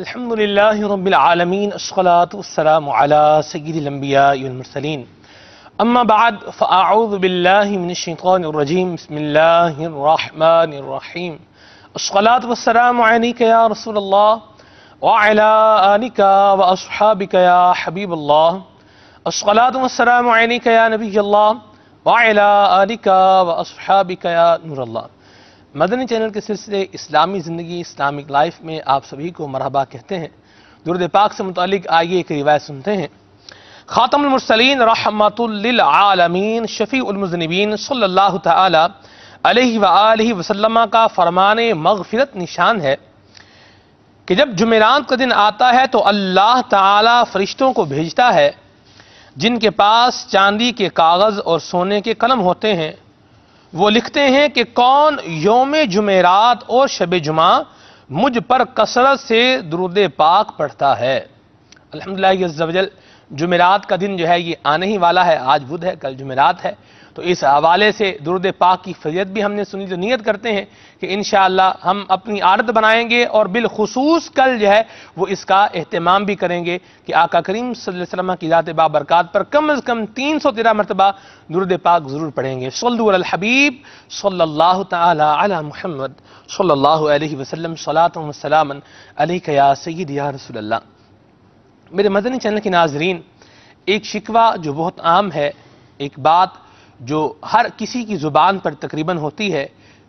الحمدللہ رب العالمین الصلاة والسلام علی سید الانبیاء والمرسلین اما بعد فاعوذ باللہ من الشیطان الرجیم بسم اللہ الرحمن الرحیم الصلاة والسلام علیک یا رسول اللہ وعلی آلک واصحابک یا حبیب اللہ الصلاة والسلام علیک یا نبی اللہ وعلی آلک واصحابک یا نور اللہ۔ مدنی چینل کے سلسلے اسلامی زندگی اسلامک لائف میں آپ سبھی کو مرحبا کہتے ہیں۔ درود پاک سے متعلق آئیے ایک روایت سنتے ہیں۔ خاتم المرسلین رحمت للعالمین شفیع المذنبین صلی اللہ تعالی علیہ وآلہ وسلم کا فرمان مغفرت نشان ہے کہ جب جمعرات کا دن آتا ہے تو اللہ تعالی فرشتوں کو بھیجتا ہے جن کے پاس چاندی کے کاغذ اور سونے کے قلم ہوتے ہیں۔ وہ لکھتے ہیں کہ کون یوم جمعرات اور شب جمعہ مجھ پر کثرت سے درود پاک پڑھتا ہے۔ الحمدللہ عز و جل جمعرات کا دن جو ہے یہ آنے ہی والا ہے، آج بدھ ہے، کل جمعرات ہے، تو اس حوالے سے درود پاک کی فضیلت بھی ہم نے سنی، تو نیت کرتے ہیں کہ انشاءاللہ ہم اپنی عادت بنائیں گے اور بالخصوص کل جو ہے وہ اس کا اہتمام بھی کریں گے کہ آقا کریم صلی اللہ علیہ وسلم کی ذات بابرکات پر کم از کم 313 مرتبہ درود پاک ضرور پڑھیں گے۔ صلو علی الحبیب صلی اللہ تعالی علی محمد صلی اللہ علیہ وسلم صلاۃ و سلام علیک یا سید یا رسول اللہ۔ میرے مدنی چینل کے ناظرین، ایک شکوہ جو بہت عام ہے، ایک بات جو ہر کسی کی زبان پر تقریباً ہوتی ہے،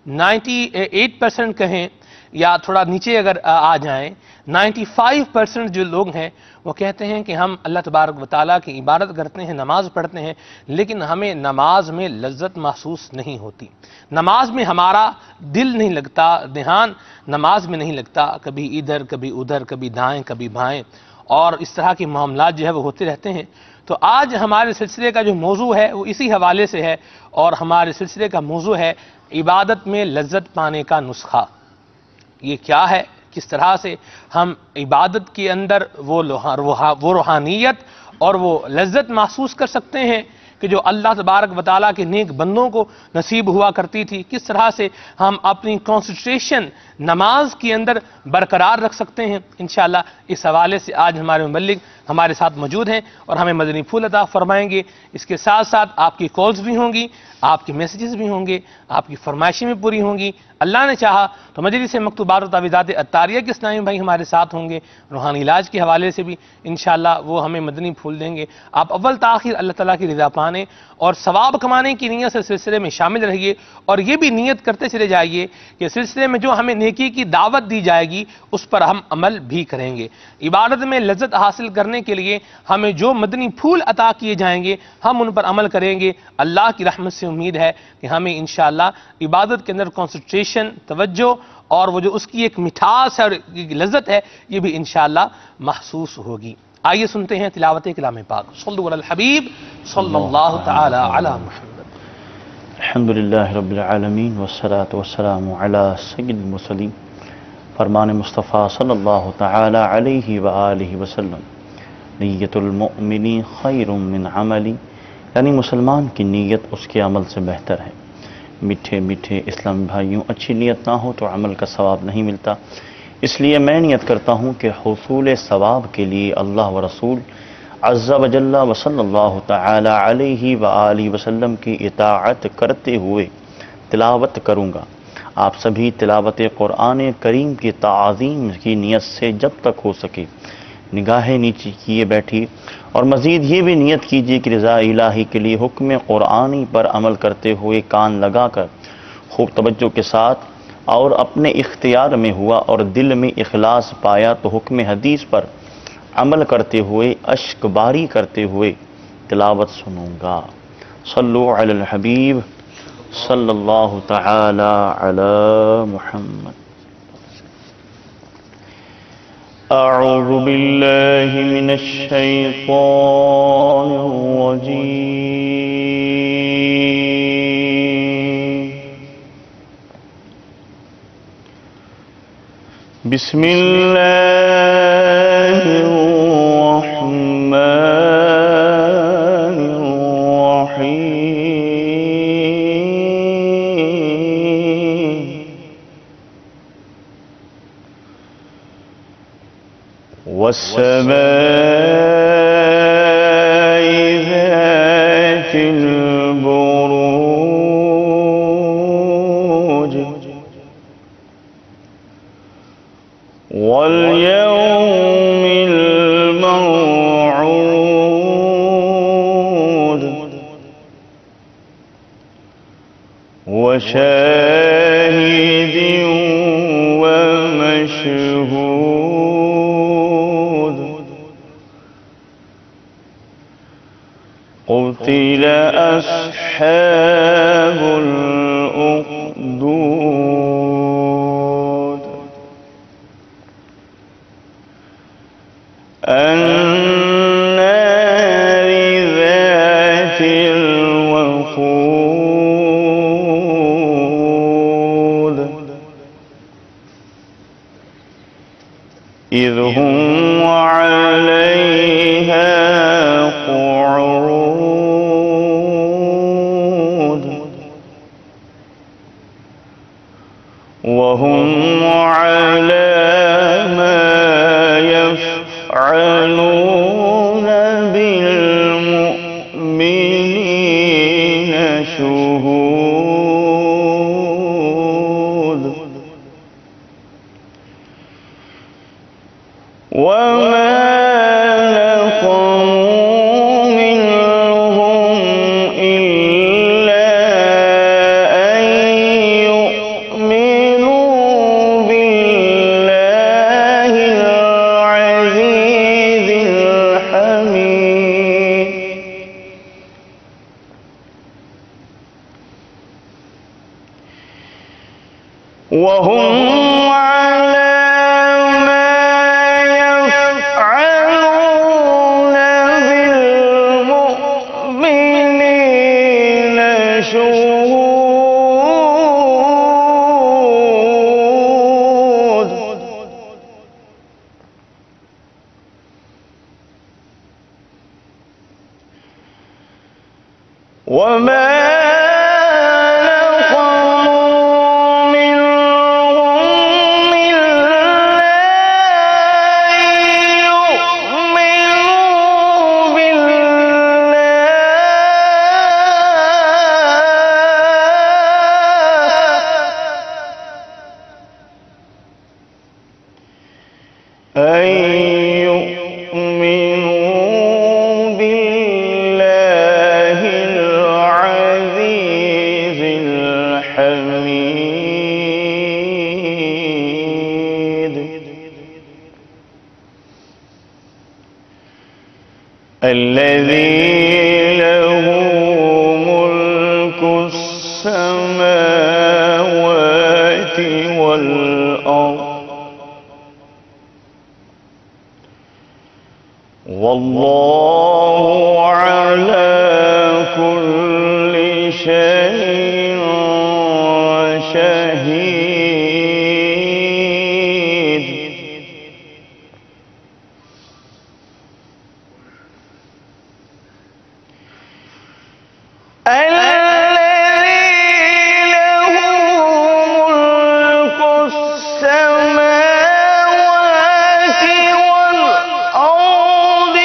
98% کہیں یا تھوڑا نیچے اگر آ جائیں 95% جو لوگ ہیں وہ کہتے ہیں کہ ہم اللہ تبارک و تعالیٰ کی عبادت کرتے ہیں، نماز پڑھتے ہیں، لیکن ہمیں نماز میں لذت محسوس نہیں ہوتی، نماز میں ہمارا دل نہیں لگتا، دھیان نماز میں نہیں لگتا، کبھی ادھر کبھی ادھر، کبھی دائیں کبھی بائیں، اور اس طرح کے معاملات جو ہے وہ ہوتے رہتے ہیں۔ تو آج ہمارے سلسلے کا جو موضوع ہے وہ اسی حوالے سے ہے، اور ہمارے سلسلے کا موضوع ہے عبادت میں لذت پانے کا نسخہ۔ یہ کیا ہے، کس طرح سے ہم عبادت کے اندر وہ روحانیت اور وہ لذت محسوس کر سکتے ہیں کہ جو اللہ تبارک و تعالیٰ کے نیک بندوں کو نصیب ہوا کرتی تھی، کس طرح سے ہم اپنی کنسنٹریشن نماز کے اندر برقرار رکھ سکتے ہیں۔ انشاءاللہ اس حوالے سے آج ہمارے مبلغ ہمارے ساتھ موجود ہیں اور ہمیں مدنی پھول عطا فرمائیں گے۔ اس کے ساتھ ساتھ آپ کی کالز بھی ہوں گی، آپ کے میسیجز بھی ہوں گے، آپ کی فرمائشیں بھی پوری ہوں گی۔ اللہ نے چاہا تو مجلس مکتوبات و تعویذات عطاریہ کے اسلامی بھائی ہمارے ساتھ ہوں گے، روحانی علاج کے حوالے سے بھی انشاءاللہ وہ ہمیں مدنی پھول دیں گے۔ آپ اول تاخیر اللہ تعالیٰ کی رضا پانے اور ثواب کمانے کی نیت سے سلسلے میں شامل رہیے، اور یہ بھی نیت کرتے چلے جائیے کہ سلسلے میں جو ہمیں نیکی کی دعوت دی جائے گی اس پر ہم عمل بھی کریں گے۔ عبادت میں لذت حاصل کرنے کے لیے ہمیں جو مدنی پھول عطا کیے جائیں گے ہم ان پر عمل کریں گے۔ اللہ کی رحمت سے امید ہے کہ ہمیں انشاءاللہ عبادت کے اندر کنسنٹریشن، توجہ اور وہ جو اس کی ایک مٹھاس ہے اور ایک لذت ہے یہ بھی انشاءاللہ محسوس ہوگی۔ آئیے سنتے ہیں تلاوت کلام پاک۔ صلو علی الحبیب صلی اللہ تعالی علی محمد۔ الحمدللہ رب العالمین والصلاة والسلام علی سید المرسلین۔ فرمان مصطفیٰ صلی اللہ تعالی علیہ وآلہ وسلم، نیت المؤمن خیر من عملی، یعنی مسلمان کی نیت اس کے عمل سے بہتر ہے۔ میٹھے میٹھے اسلامی بھائیوں، اچھی نیت نہ ہو تو عمل کا ثواب نہیں ملتا، اس لیے میں نیت کرتا ہوں کہ حصول ثواب کے لیے اللہ و رسول عز و جل و صلی اللہ تعالی علیہ وآلہ وسلم کی اطاعت کرتے ہوئے تلاوت کروں گا۔ آپ سبھی تلاوت قرآن کریم کی تعظیم کی نیت سے جب تک ہو سکے نگاہیں نیچی کیے بیٹھی، اور مزید یہ بھی نیت کیجیے کہ رضا الہی کے لیے حکم قرآنی پر عمل کرتے ہوئے کان لگا کر خوب توجہ کے ساتھ اور اپنے اختیار میں ہوا اور دل میں اخلاص پایا تو حکم حدیث پر عمل کرتے ہوئے اشک باری کرتے ہوئے تلاوت سنوں گا۔ صلو علی الحبیب صلی اللہ تعالی علی محمد۔ اعوذ باللہ من الشیطان الرجیم، بسم اللہ الرحمن الرحیم۔ والسماء ذات البروج واليوم الموعود وشاهد ومشهود قتل أصحاب الأخدود النار ذات الوقود إذ هم عليها قعود وهم على ما يفعلون بالمؤمنين شهود وما نقموا منهم إلا أن يؤمنوا بالله العزيز الحميد وهم على ما يفعلون بالمؤمنين شهود وما نقموا منهم إلا أن يؤمنوا بالله العزيز الحميد الذي له ملك السماوات والأرض والله على كل شيء شهيد الذي له ملك السماوات والأرض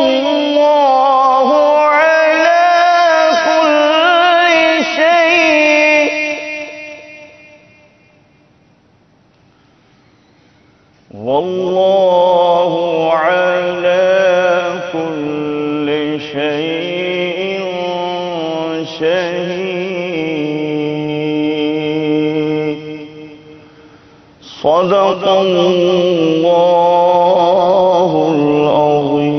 والله على كل شيء والله على كل شيء شهيد صدق الله العظيم।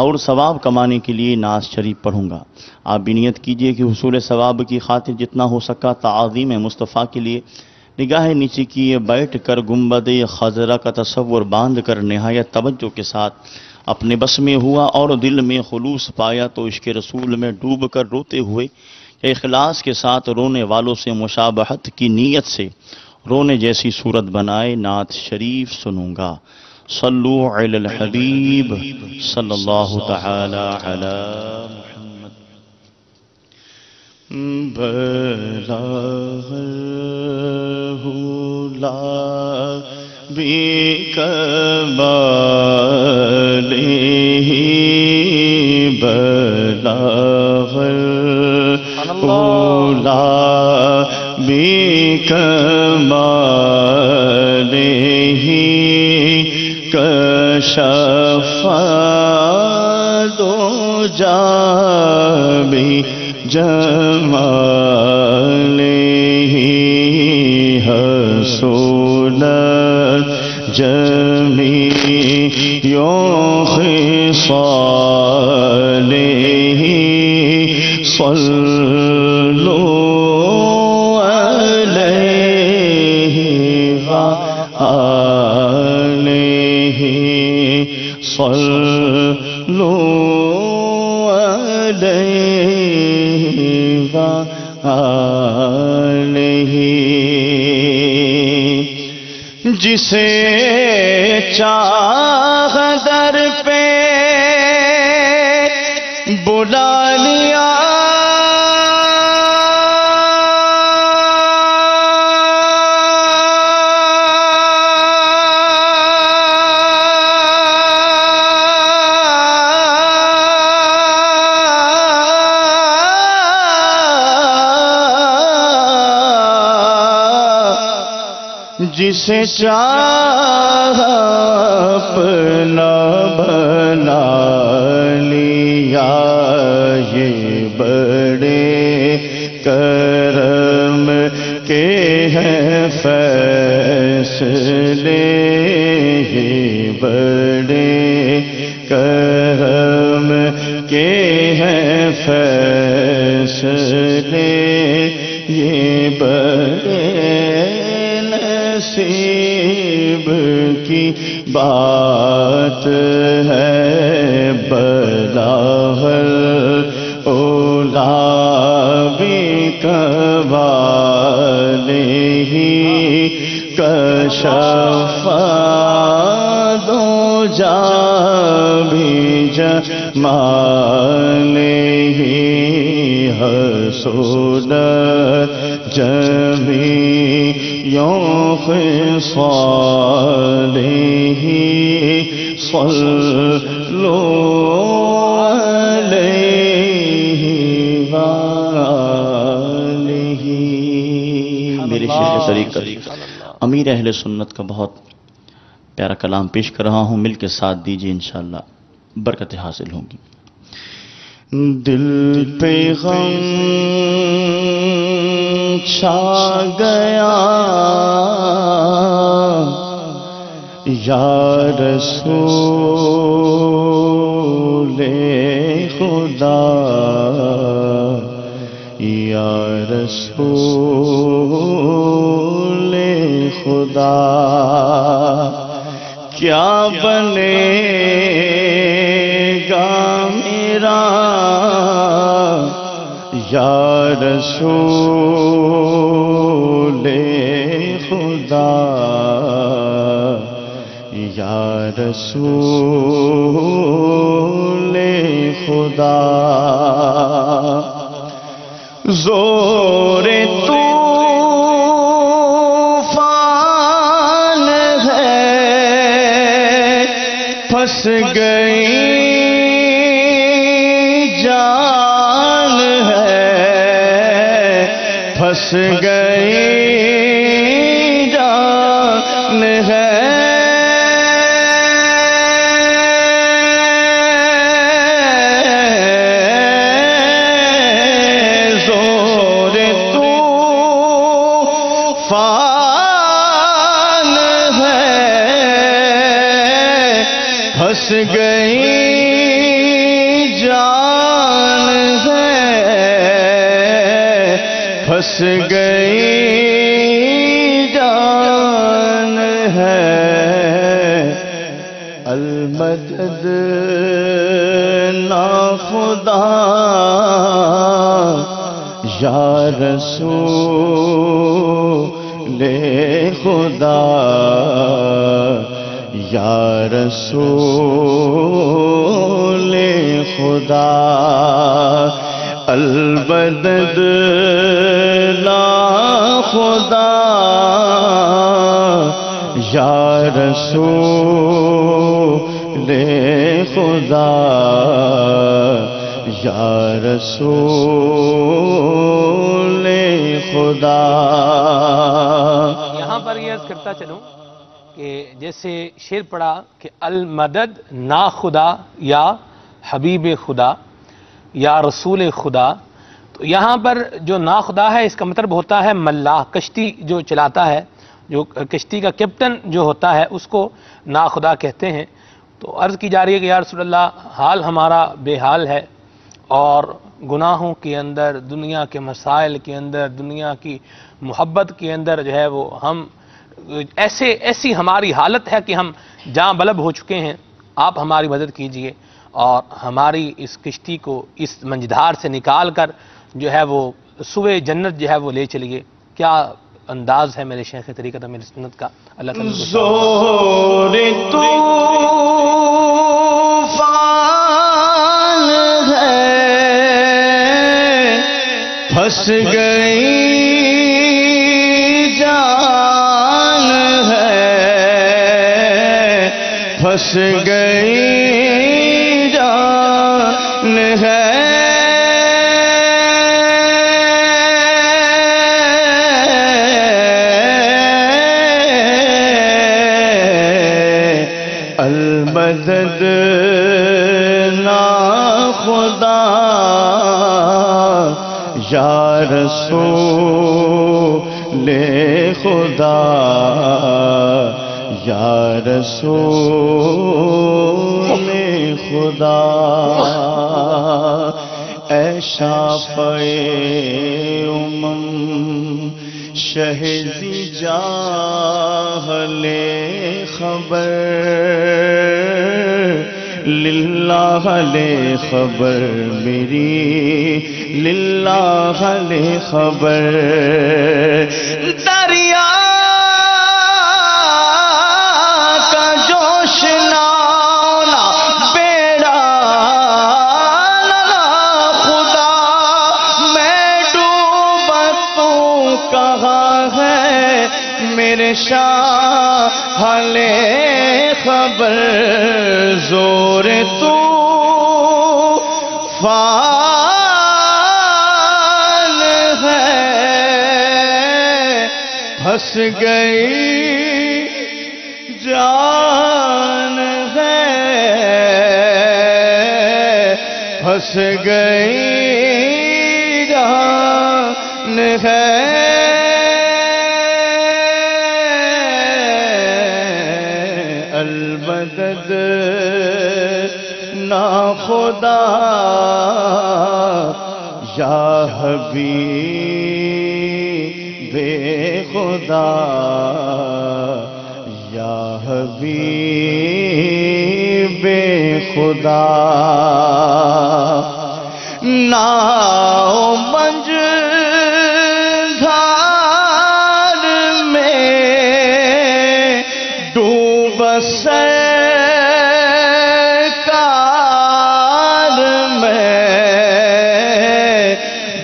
اور ثواب کمانے کے لیے نعت شریف پڑھوں گا۔ آپ بھی نیت کیجئے کہ حصول ثواب کی خاطر جتنا ہو سکا تعظیم مصطفیٰ کے لیے نگاہ نیچے کیے بیٹھ کر گنبد خضرا کا تصور باندھ کر نہایت توجہ کے ساتھ اپنے بس میں ہوا اور دل میں خلوص پایا تو عشق رسول میں ڈوب کر روتے ہوئے اخلاص کے ساتھ رونے والوں سے مشابہت کی نیت سے رونے جیسی صورت بنائے نعت شریف سنوں گا۔ صلو علی الحبیب صلی اللہ تعالی علی محمد۔ بلغ الہلا بکمالہ بلغ الہلا بکمالہ کشف الدجی بجمالہ حسنت جمیع خصالہ صلوا علیہ وآلہ صلوا علیہ وآلہ۔ جسے چاہ در پہ بلا لیا جسے چاہ اپنا بنا لیا یہ بڑے کرم کے ہیں فیصلے، یہ بڑے کرم کے ہیں فیصلے، یہ بڑے نصیب کی بات ہے، بلغ العلا بکمالہ کشف الدجی بجمالہ حسنت جمیع خصالہ صلوا علیہ وآلہ۔ میرے شیخ طریقت امیر اہل سنت کا بہت پیارا کلام پیش کر رہا ہوں، مل کے ساتھ دیجیے، انشاءاللہ برکتیں حاصل ہوں گی۔ دل پہ غم چھا گیا یا رسول خدا، یا رسول خدا، کیا بنے گا میرا یا رسول خدا، یا رسول خدا، زور طوفان ہے پھنس گئی جان ہے، پھنس گئی جان ہے، زور طوفان ہے پھنس گئی پھنس گئی جان ہے المدد ناخدا یا رسول خدا یا رسول خدا المدد لا خدا یا رسول خدا یا رسول خدا. یہاں پر یہ عرض کرتا چلوں کہ جیسے شعر پڑھا کہ المدد نا خدا یا حبیب خدا یا رسول خدا، تو یہاں پر جو نا خدا ہے اس کا مطلب ہوتا ہے ملاح، کشتی جو چلاتا ہے، جو کشتی کا کیپٹن جو ہوتا ہے اس کو نا خدا کہتے ہیں. تو عرض کی جا رہی ہے کہ یا رسول اللہ حال ہمارا بے حال ہے، اور گناہوں کے اندر، دنیا کے مسائل کے اندر، دنیا کی محبت کے اندر جو ہے وہ ہم ایسی ہماری حالت ہے کہ ہم جاں بلب ہو چکے ہیں. آپ ہماری مدد کیجئے اور ہماری اس کشتی کو اس منجدھار سے نکال کر جو ہے وہ سوئے جنت جو ہے وہ لے چلیے. کیا انداز ہے میرے شیخ طریقت میرے سنت کا. اللہ تعالیٰ زور طوفان ہے پھنس گئی جان ہے پھنس گئی جان ہے المدد نا خدا یا رسول خدا یا رسول خدا. اے شافعِ امم شہدی جاہل خبر للہ لے خبر میری للہ لے خبر. دریا کا جوش نالا بیڑا لگا خدا میں ڈوبا تو کہاں ہے میرے شاہ لے خبر. زور طوفان ہے پھنس گئی جان ہے پھنس گئی جان ہے المدد نا خدا یا حبیب خدا یا حبیب خدا. ناؤ منجھار میں ڈوب سرکار میں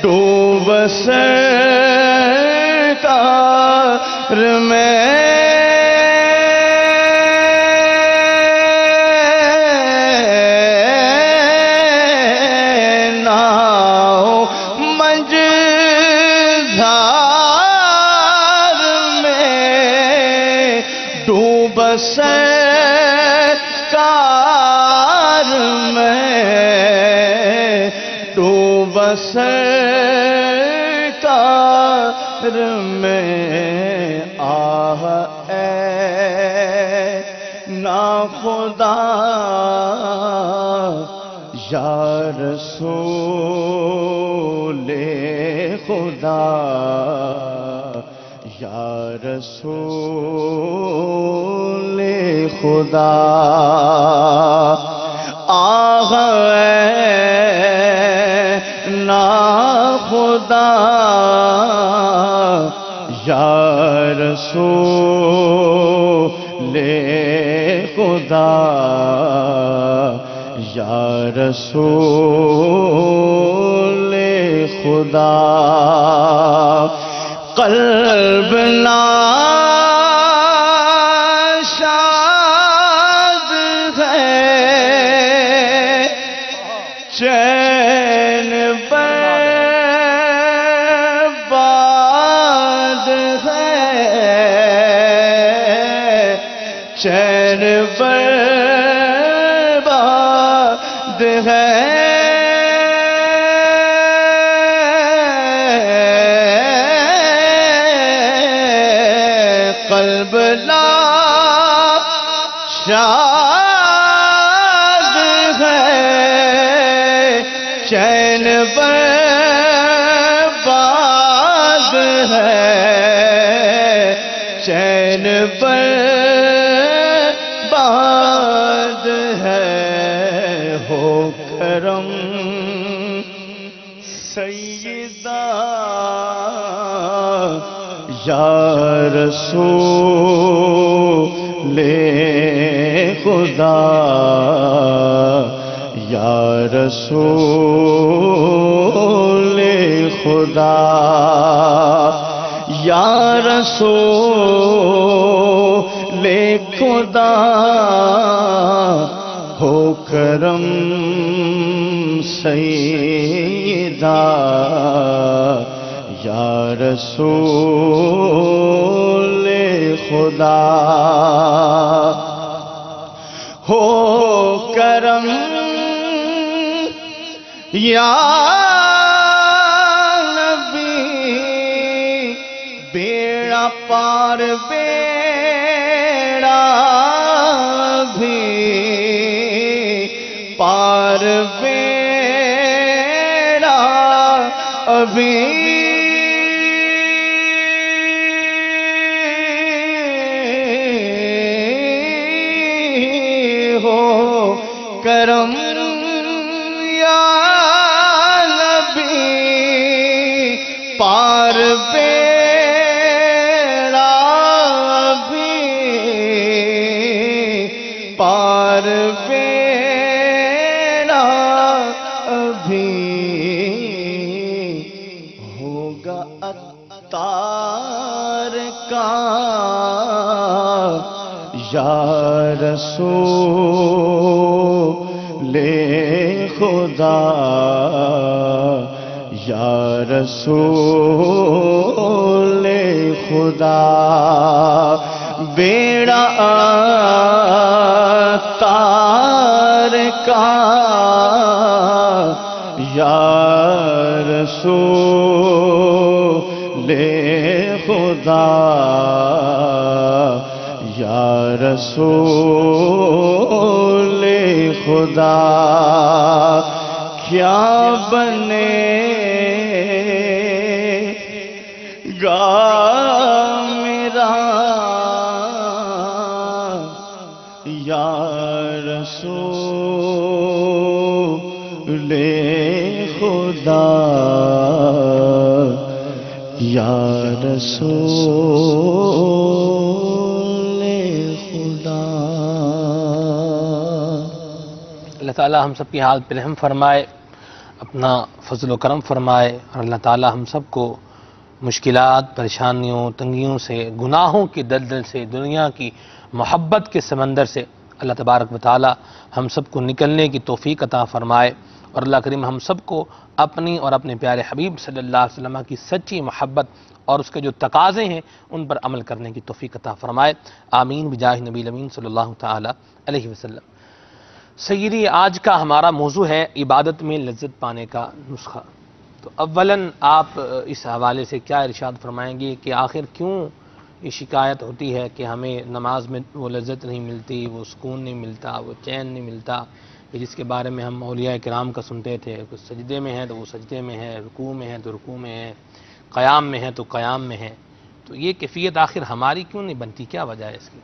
ڈوب سرکار میں سرکار میں ڈوب سرکار میں آہ اے ناخدا یا رسول خدا یا رسول خدا آہ نا خدا یا رسول خدا یا رسول خدا قلب ناشاد ہے چین برباد ہے چین برباد ہے قلب ناشاد ہے چین برباد ہے چین برباد ہے ہو کرم سیدہ یا رسول خدا یا رسول خدا یا رسول خدا ہو کرم سیدہ یا رسول خدا ہو کرم یا نبی بیڑا پار بیڑا بھی پار بیڑا ابھی کرم یا نبی پار بیڑا بھی پار بیڑا بھی ہوگا اتار کا یا رسول خدا یا رسول خدا بیڑا تار کا یا رسول خدا یا رسول خدا کیا بنے گا میرا یا رسول خدا یا رسول خدا اللہ تعالیٰ ہم سب کی حال پہ رحم فرمائے، اپنا فضل و کرم فرمائے، اور اللہ تعالیٰ ہم سب کو مشکلات، پریشانیوں، تنگیوں سے، گناہوں کی دلدل سے، دنیا کی محبت کے سمندر سے اللہ تبارک و تعالیٰ ہم سب کو نکلنے کی توفیق عطا فرمائے، اور اللہ کریم ہم سب کو اپنی اور اپنے پیارے حبیب صلی اللہ علیہ وسلم کی سچی محبت اور اس کے جو تقاضے ہیں ان پر عمل کرنے کی توفیق عطا فرمائے، آمین بجاہ نبی الامین صلی اللہ تعالیٰ علیہ وسلم۔ سیدی، آج کا ہمارا موضوع ہے عبادت میں لذت پانے کا نسخہ۔ تو اولاً آپ اس حوالے سے کیا ارشاد فرمائیں گے کہ آخر کیوں یہ شکایت ہوتی ہے کہ ہمیں نماز میں وہ لذت نہیں ملتی، وہ سکون نہیں ملتا، وہ چین نہیں ملتا، کہ جس کے بارے میں ہم اولیاء کرام کا سنتے تھے، کچھ سجدے میں ہے تو وہ سجدے میں ہے، رکوع میں ہے تو رکوع میں ہے، قیام میں ہے تو قیام میں ہے. تو یہ کیفیت آخر ہماری کیوں نہیں بنتی؟ کیا وجہ ہے اس کی؟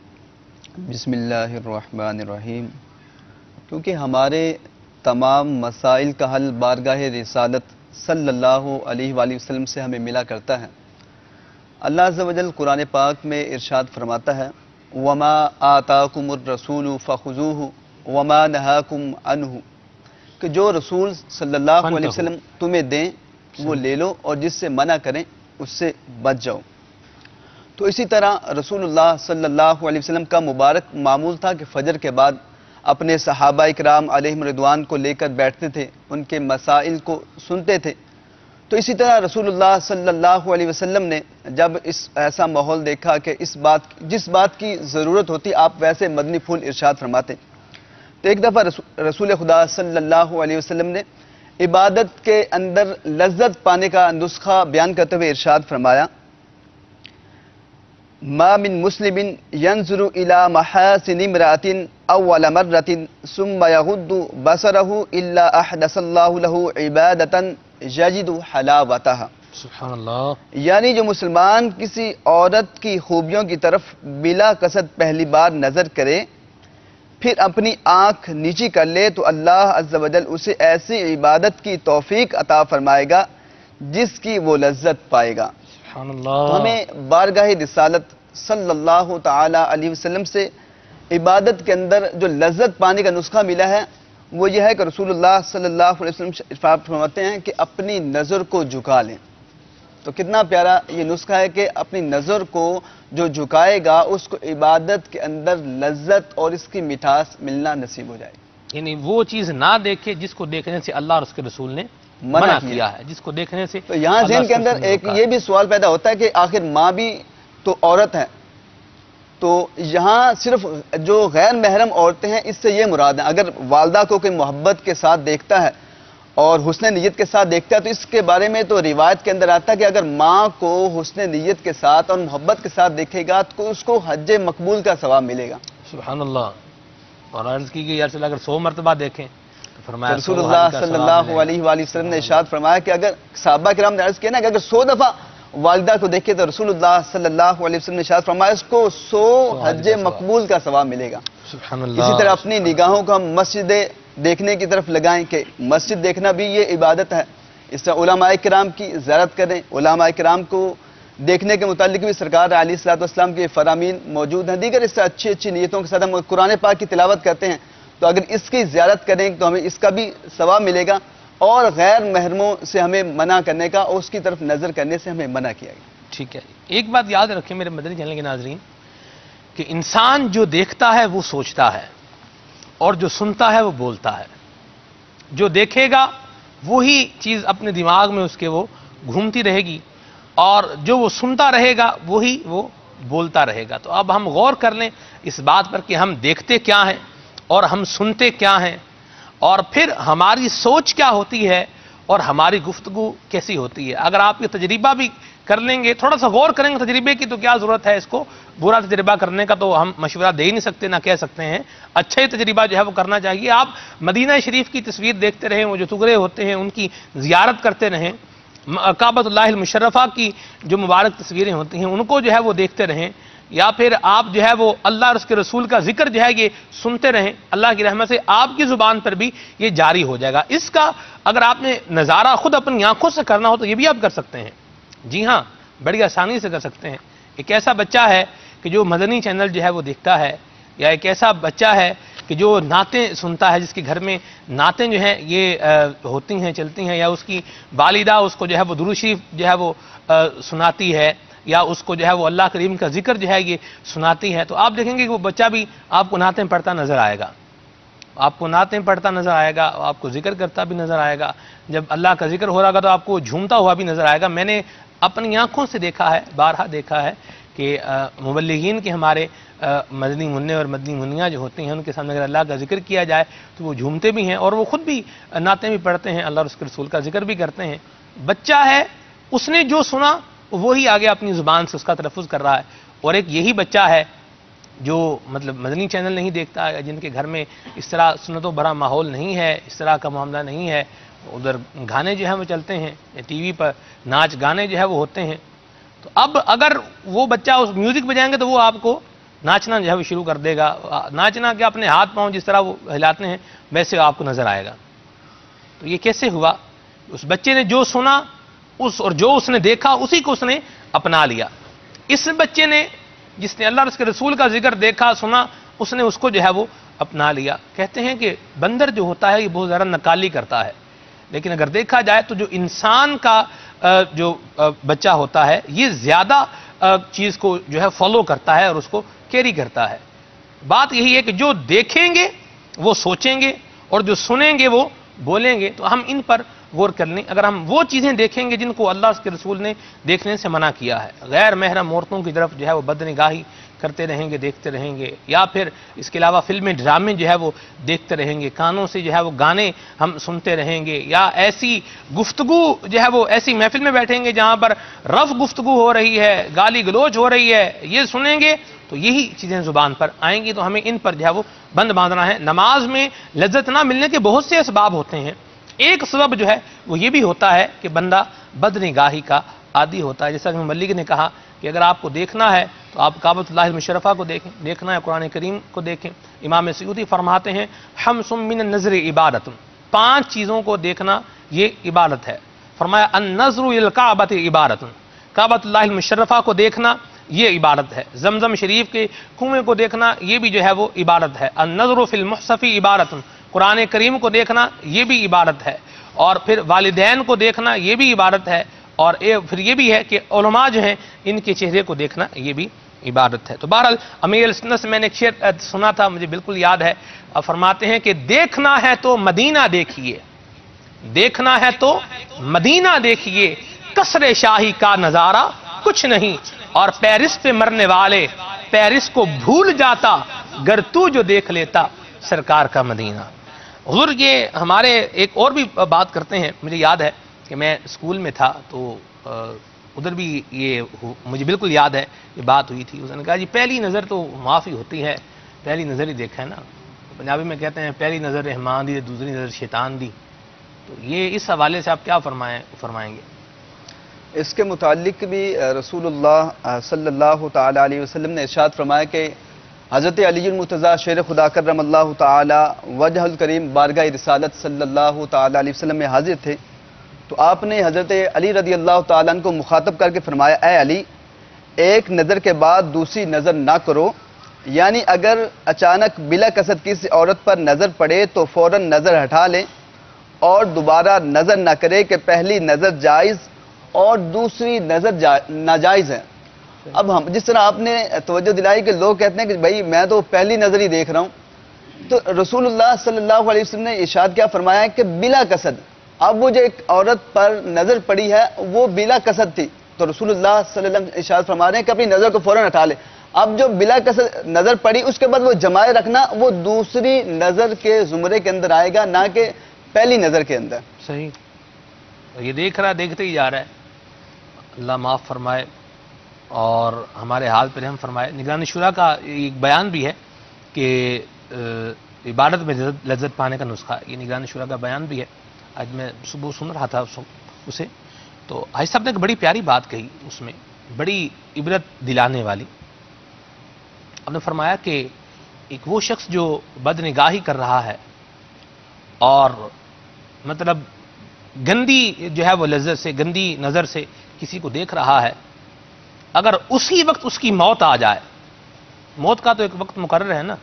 بسم اللہ الرحمن الرحیم. کیونکہ ہمارے تمام مسائل کا حل بارگاہ رسالت صلی اللہ علیہ وآلہ وسلم سے ہمیں ملا کرتا ہے. اللہ عز و جل قرآن پاک میں ارشاد فرماتا ہے وَمَا آتَاكُمُ الرَّسُولُ فَخُذُوهُ وَمَا نَهَاكُمْ عَنْهُ، کہ جو رسول صلی اللہ علیہ وسلم تمہیں دیں وہ لے لو اور جس سے منع کریں اس سے بچ جاؤ. تو اسی طرح رسول اللہ صلی اللہ علیہ وسلم کا مبارک معمول تھا کہ فجر کے بعد اپنے صحابہ اکرام علیہم رضوان کو لے کر بیٹھتے تھے، ان کے مسائل کو سنتے تھے. تو اسی طرح رسول اللہ صلی اللہ علیہ وسلم نے جب ایسا ماحول دیکھا کہ جس بات کی ضرورت ہوتی آپ ویسے مدنی پھول ارشاد فرماتے. تو ایک دفعہ رسول خدا صلی اللہ علیہ وسلم نے عبادت کے اندر لذت پانے کا نسخہ بیان کرتے ہوئے ارشاد فرمایا ما من مسلم ينظر الى محاسن امرأة اول مرة ثم يغض بصره الا احدث الله له عبادة یجد حلاوتها. سبحان اللہ. یعنی جو مسلمان کسی عورت کی خوبیوں کی طرف بلا قصد پہلی بار نظر کرے پھر اپنی آنکھ نیچی کر لے تو اللہ عز و جل اسے ایسی عبادت کی توفیق عطا فرمائے گا جس کی وہ لذت پائے گا. سبحان اللہ. تو ہمیں بارگاہ رسالت صلی اللہ تعالی علیہ وسلم سے عبادت کے اندر جو لذت پانے کا نسخہ ملا ہے وہ یہ ہے کہ رسول اللہ صلی اللہ علیہ وسلم ارشاد فرماتے ہیں کہ اپنی نظر کو جھکا لیں. تو کتنا پیارا یہ نسخہ ہے کہ اپنی نظر کو جو جھکائے گا اس کو عبادت کے اندر لذت اور اس کی مٹھاس ملنا نصیب ہو جائے گی. یعنی وہ چیز نہ دیکھے جس کو دیکھنے سے اللہ اور اس کے رسول نے منع کیا ہے، جس کو دیکھنے سے. تو یہاں ذہن کے اندر ایک یہ بھی سوال پیدا ہوتا ہے کہ آخر ماں بھی تو عورت ہے، تو یہاں صرف جو غیر محرم عورتیں ہیں اس سے یہ مراد ہے. اگر والدہ کو کوئی محبت کے ساتھ دیکھتا ہے اور حسن نیت کے ساتھ دیکھتا ہے تو اس کے بارے میں تو روایت کے اندر آتا ہے کہ اگر ماں کو حسن نیت کے ساتھ اور محبت کے ساتھ دیکھے گا تو اس کو حج مقبول کا ثواب ملے گا. سبحان اللہ. اور عرض کی کہ یا رسول اللہ اگر 100 مرتبہ دیکھیں تو فرمایا رسول اللہ صلی اللہ علیہ وآلہ وسلم نے ارشاد فرمایا کہ اگر صحابہ کرام نے عرض کیا نا کہ اگر 100 دفعہ والدہ کو دیکھے تو رسول اللہ صلی اللہ علیہ وسلم نے ارشاد فرمایا اس کو 100 حج مقبول کا ثواب ملے گا. سبحان اللہ. اسی طرح اپنی نگاہوں کو ہم مسجد دیکھنے کی طرف لگائیں کہ مسجد دیکھنا بھی یہ عبادت ہے. اس طرح علماء کرام کی زیارت کریں. علماء کرام کو دیکھنے کے متعلق بھی سرکار علیہ الصلوۃ والسلام کے فرامین موجود ہیں. دیگر اس سے اچھی نیتوں کے ساتھ ہم قرآن پاک کی تلاوت کرتے ہیں تو اگر اس کی زیارت کریں تو ہمیں اس کا بھی ثواب ملے گا اور غیر محرموں سے ہمیں منع کرنے کا اور اس کی طرف نظر کرنے سے ہمیں منع کیا گیا. ٹھیک ہے. ایک بات یاد رکھیں میرے مدنی چینل کے ناظرین کہ انسان جو دیکھتا ہے وہ سوچتا ہے اور جو سنتا ہے وہ بولتا ہے. جو دیکھے گا وہی چیز اپنے دماغ میں اس کے وہ گھومتی رہے گی اور جو وہ سنتا رہے گا وہی وہ بولتا رہے گا. تو اب ہم غور کر لیں اس بات پر کہ ہم دیکھتے کیا ہیں اور ہم سنتے کیا ہیں اور پھر ہماری سوچ کیا ہوتی ہے اور ہماری گفتگو کیسی ہوتی ہے. اگر آپ یہ تجربہ بھی کر لیں گے، تھوڑا سا غور کریں گے تجربے کی، تو کیا ضرورت ہے اس کو برا تجربہ کرنے کا؟ تو ہم مشورہ دے ہی نہیں سکتے، نہ کہہ سکتے ہیں. اچھا ہی تجربہ جو ہے وہ کرنا چاہیے. آپ مدینہ شریف کی تصویر دیکھتے رہیں، وہ جو ٹکڑے ہوتے ہیں ان کی زیارت کرتے رہیں، کعبۃ اللہ المشرفہ کی جو مبارک تصویریں ہوتی ہیں ان کو جو ہے وہ دیکھتے رہیں، یا پھر آپ جو ہے وہ اللہ اور اس کے رسول کا ذکر جو ہے یہ سنتے رہیں. اللہ کی رحمت سے آپ کی زبان پر بھی یہ جاری ہو جائے گا. اس کا اگر آپ نے نظارہ خود اپنی آنکھوں سے کرنا ہو تو یہ بھی آپ کر سکتے ہیں. جی ہاں، بڑی آسانی سے کر سکتے ہیں. ایک ایسا بچہ ہے کہ جو مدنی چینل جو ہے وہ دیکھتا ہے، یا ایک ایسا بچہ ہے کہ جو نعتیں سنتا ہے، جس کے گھر میں نعتیں جو ہیں یہ ہوتی ہیں، چلتی ہیں، یا اس کی والدہ اس کو جو ہے وہ درود شریف جو ہے وہ سناتی ہے، یا اس کو جو ہے وہ اللہ کریم کا ذکر جو ہے یہ سناتی ہے، تو آپ دیکھیں گے کہ وہ بچہ بھی آپ کو نعتیں پڑھتا نظر آئے گا. آپ کو نعتیں پڑھتا نظر آئے گا، آپ کو ذکر کرتا بھی نظر آئے گا. جب اللہ کا ذکر ہو رہا گا تو آپ کو جھومتا ہوا بھی نظر آئے گا. میں نے اپنی آنکھوں سے دیکھا ہے، بارہا دیکھا ہے کہ مبلغین کے ہمارے مدنی منع اور مدنی منیاں جو ہوتے ہیں ان کے سامنے اگر اللہ کا ذکر کیا جائے تو وہ جھومتے بھی ہیں اور وہ خود بھی نعتیں بھی پڑھتے ہیں، اللہ اور اس کے رسول کا ذکر بھی کرتے ہیں. بچہ ہے، اس نے جو سنا وہی آگے اپنی زبان سے اس کا تلفظ کر رہا ہے. اور ایک یہی بچہ ہے جو مطلب مدنی چینل نہیں دیکھتا ہے، جن کے گھر میں اس طرح سنتوں بھرا ماحول نہیں ہے، اس طرح کا معاملہ نہیں ہے، ادھر گانے جو ہیں وہ چلتے ہیں، ٹی وی پر ناچ گانے جو ہے وہ ہوتے ہیں، تو اب اگر وہ بچہ اس میوزک بجائیں گے تو وہ آپ کو ناچنا جو ہے وہ شروع کر دے گا. ناچنا کہ اپنے ہاتھ پاؤں جس طرح وہ ہلاتے ہیں ویسے آپ کو نظر آئے گا. تو یہ کیسے ہوا؟ اس بچے نے جو سنا اور جو اس نے دیکھا اسی کو اس نے اپنا لیا. اس بچے نے جس نے اللہ اور اس کے رسول کا ذکر دیکھا سنا، اس نے اس کو جو ہے وہ اپنا لیا. کہتے ہیں کہ بندر جو ہوتا ہے یہ بہت زیادہ نکالی کرتا ہے، لیکن اگر دیکھا جائے تو جو انسان کا جو بچہ ہوتا ہے یہ زیادہ چیز کو جو ہے فالو کرتا ہے اور اس کو کیری کرتا ہے. بات یہی ہے کہ جو دیکھیں گے وہ سوچیں گے اور جو سنیں گے وہ بولیں گے. تو ہم ان پر غور کر لیں. اگر ہم وہ چیزیں دیکھیں گے جن کو اللہ اس کے رسول نے دیکھنے سے منع کیا ہے، غیر محرم عورتوں کی طرف جو ہے وہ بدنگاہی کرتے رہیں گے، دیکھتے رہیں گے، یا پھر اس کے علاوہ فلمیں ڈرامے جو ہے وہ دیکھتے رہیں گے، کانوں سے جو ہے وہ گانے ہم سنتے رہیں گے، یا ایسی گفتگو جو ہے وہ ایسی محفل میں بیٹھیں گے جہاں پر رف گفتگو ہو رہی ہے، گالی گلوچ ہو رہی ہے، یہ سنیں گے تو یہی چیزیں زبان پر آئیں گی. تو ہمیں ان پر جو ہے وہ بند باندھنا ہے. نماز میں لذت نہ ملنے کے بہت سے اسباب ہوتے ہیں. ایک سبب جو ہے وہ یہ بھی ہوتا ہے کہ بندہ بدنگاہی کا عادی ہوتا ہے. جیسا کہ ملک نے کہا کہ اگر آپ کو دیکھنا ہے تو آپ کعبۃ اللہ المشرفہ کو دیکھیں، دیکھنا ہے قرآن کریم کو دیکھیں. امام سیوطی فرماتے ہیں حمس من النظر عبادت، 5 چیزوں کو دیکھنا یہ عبادت ہے. فرمایا النظر الی الکعبۃ عبادت، کعبۃ اللہ المشرفہ کو دیکھنا یہ عبادت ہے. زمزم شریف کے کنویں کو دیکھنا یہ بھی جو ہے وہ عبادت ہے. النظر فی المصحف عبادت، قرآن کریم کو دیکھنا یہ بھی عبادت ہے. اور پھر والدین کو دیکھنا یہ بھی عبادت ہے. اور پھر یہ بھی ہے کہ علماء جو ہیں ان کے چہرے کو دیکھنا یہ بھی عبادت ہے. تو بہرحال امیر السنت سے میں نے ایک شعر سنا تھا، مجھے بالکل یاد ہے. فرماتے ہیں کہ دیکھنا ہے تو مدینہ دیکھیے، دیکھنا ہے تو مدینہ دیکھیے، قصر شاہی کا نظارہ کچھ نہیں، اور پیرس پہ مرنے والے پیرس کو بھول جاتا، گر تو جو دیکھ لیتا سرکار کا مدینہ. حضور یہ ہمارے ایک اور بھی بات کرتے ہیں. مجھے یاد ہے کہ میں اسکول میں تھا تو ادھر بھی یہ مجھے بالکل یاد ہے یہ بات ہوئی تھی. اس نے کہا جی پہلی نظر تو معافی ہوتی ہے، پہلی نظر ہی دیکھا ہے نا. پنجابی میں کہتے ہیں پہلی نظر رحمان دی دوسری نظر شیطان دی. تو یہ اس حوالے سے آپ کیا فرمائیں گے؟ اس کے متعلق بھی رسول اللہ صلی اللہ تعالی علیہ وسلم نے ارشاد فرمایا کہ حضرت علی المرتضیٰ شیر خدا کرم اللہ تعالی وجہ الکریم بارگاہ رسالت صلی اللہ تعالی علیہ وسلم میں حاضر تھے. تو آپ نے حضرت علی رضی اللہ تعالیٰ عنہ کو مخاطب کر کے فرمایا اے علی، ایک نظر کے بعد دوسری نظر نہ کرو، یعنی اگر اچانک بلا قصد کسی عورت پر نظر پڑے تو فوراً نظر ہٹا لیں اور دوبارہ نظر نہ کرے کہ پہلی نظر جائز اور دوسری نظر ناجائز ہے. اب ہم جس طرح آپ نے توجہ دلائی کہ لوگ کہتے ہیں کہ بھائی میں تو پہلی نظر ہی دیکھ رہا ہوں، تو رسول اللہ صلی اللہ علیہ وسلم نے ارشاد کیا فرمایا ہے کہ بلا قصد. اب وہ جو ایک عورت پر نظر پڑی ہے وہ بلا قصد تھی، تو رسول اللہ صلی اللہ علیہ وسلم ارشاد فرما رہے ہیں کہ اپنی نظر کو فوراً ہٹا لے. اب جو بلا قصد نظر پڑی اس کے بعد وہ جمائے رکھنا وہ دوسری نظر کے زمرے کے اندر آئے گا، نہ کہ پہلی نظر کے اندر. صحیح. یہ دیکھ رہا دیکھتے ہی جا رہا ہے. اللہ معاف فرمائے اور ہمارے حال پر رحم فرمائے. نگران شورا کا ایک بیان بھی ہے کہ عبادت میں لذت پانے کا نسخہ، یہ نگران شورا کا بیان بھی ہے. آج میں صبح سن رہا تھا اسے، تو حاجی صاحب نے ایک بڑی پیاری بات کہی، اس میں بڑی عبرت دلانے والی. آپ نے فرمایا کہ ایک وہ شخص جو بدنگاہی کر رہا ہے اور مطلب گندی جو ہے وہ لذت سے، گندی نظر سے کسی کو دیکھ رہا ہے، اگر اسی وقت اس کی موت آ جائے، موت کا تو ایک وقت مقرر ہے نا،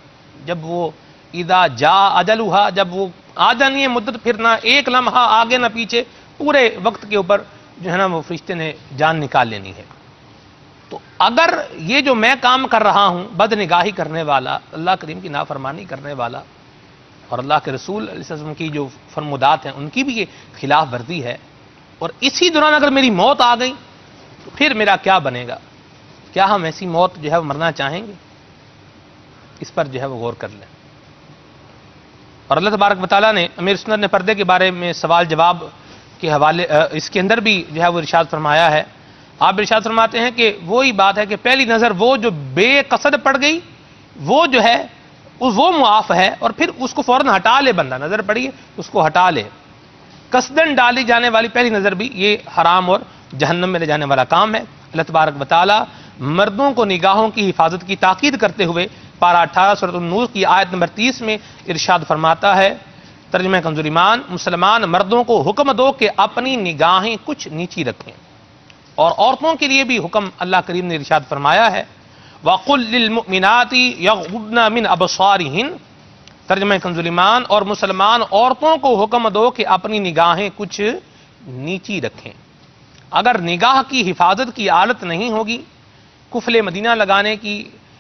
جب وہ اذا جا اجلھا، جب وہ آ جانی ہے مدت، پھر نہ ایک لمحہ آگے نہ پیچھے، پورے وقت کے اوپر جو ہے نا وہ فرشتے نے جان نکال لینی ہے. تو اگر یہ جو میں کام کر رہا ہوں، بدنگاہی کرنے والا، اللہ کریم کی نافرمانی کرنے والا اور اللہ کے رسول علیہ السلام کی جو فرمودات ہیں ان کی بھی یہ خلاف ورزی ہے، اور اسی دوران اگر میری موت آ گئی تو پھر میرا کیا بنے گا؟ کیا ہم ایسی موت جو ہے وہ مرنا چاہیں گے؟ اس پر جو ہے وہ غور کر لیں. اور اللہ تبارک و تعالیٰ نے امیر سنت نے پردے کے بارے میں سوال جواب کے حوالے اس کے اندر بھی جو ہے وہ ارشاد فرمایا ہے. آپ ارشاد فرماتے ہیں کہ وہی بات ہے کہ پہلی نظر وہ جو بے قصد پڑ گئی وہ جو ہے وہ معاف ہے، اور پھر اس کو فوراً ہٹا لے بندہ، نظر پڑی ہے اس کو ہٹا لے۔ قصدن ڈالی جانے والی پہلی نظر بھی یہ حرام اور جہنم میں لے جانے والا کام ہے۔ اللہ تبارک و تعالی مردوں کو نگاہوں کی حفاظت کی تاکید کرتے ہوئے پارہ 18 سورۃ النور کی آیت نمبر 30 میں ارشاد فرماتا ہے، ترجمہ کنز ایمان، مسلمان مردوں کو حکم دو کہ اپنی نگاہیں کچھ نیچی رکھیں، اور عورتوں کے لیے بھی حکم اللہ کریم نے ارشاد فرمایا ہے، وَقُلْ لِلْمُؤْمِنَاتِ يَغْضُضْنَ مِنْ أَبْصَارِهِنَّ، ترجمہ کنز ایمان، اور مسلمان عورتوں کو حکم دو کہ اپنی نگاہیں کچھ نیچی رکھیں۔ اگر نگاہ کی حفاظت کی عادت نہیں ہوگی، کفل مدینہ لگانے کی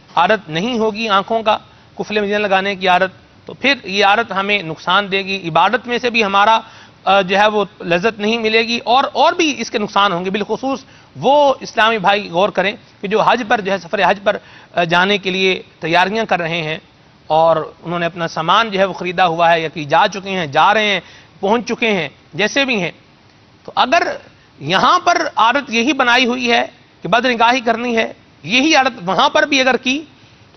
عادت نہیں ہوگی، آنکھوں کا کفل مدینہ لگانے کی عادت، تو پھر یہ عادت ہمیں نقصان دے گی، عبادت میں سے بھی ہمارا جو ہے وہ لذت نہیں ملے گی، اور بھی اس کے نقصان ہوں گے۔ بالخصوص وہ اسلامی بھائی غور کریں کہ جو حج پر جو ہے سفر حج پر جانے کے لیے تیاریاں کر رہے ہیں، اور انہوں نے اپنا سامان جو ہے وہ خریدا ہوا ہے، یا کہ جا چکے ہیں، جا رہے ہیں، پہنچ چکے ہیں، جیسے بھی ہیں، تو اگر یہاں پر عادت یہی بنائی ہوئی ہے کہ بدنگاہی کرنی ہے، یہی عادت وہاں پر بھی اگر کی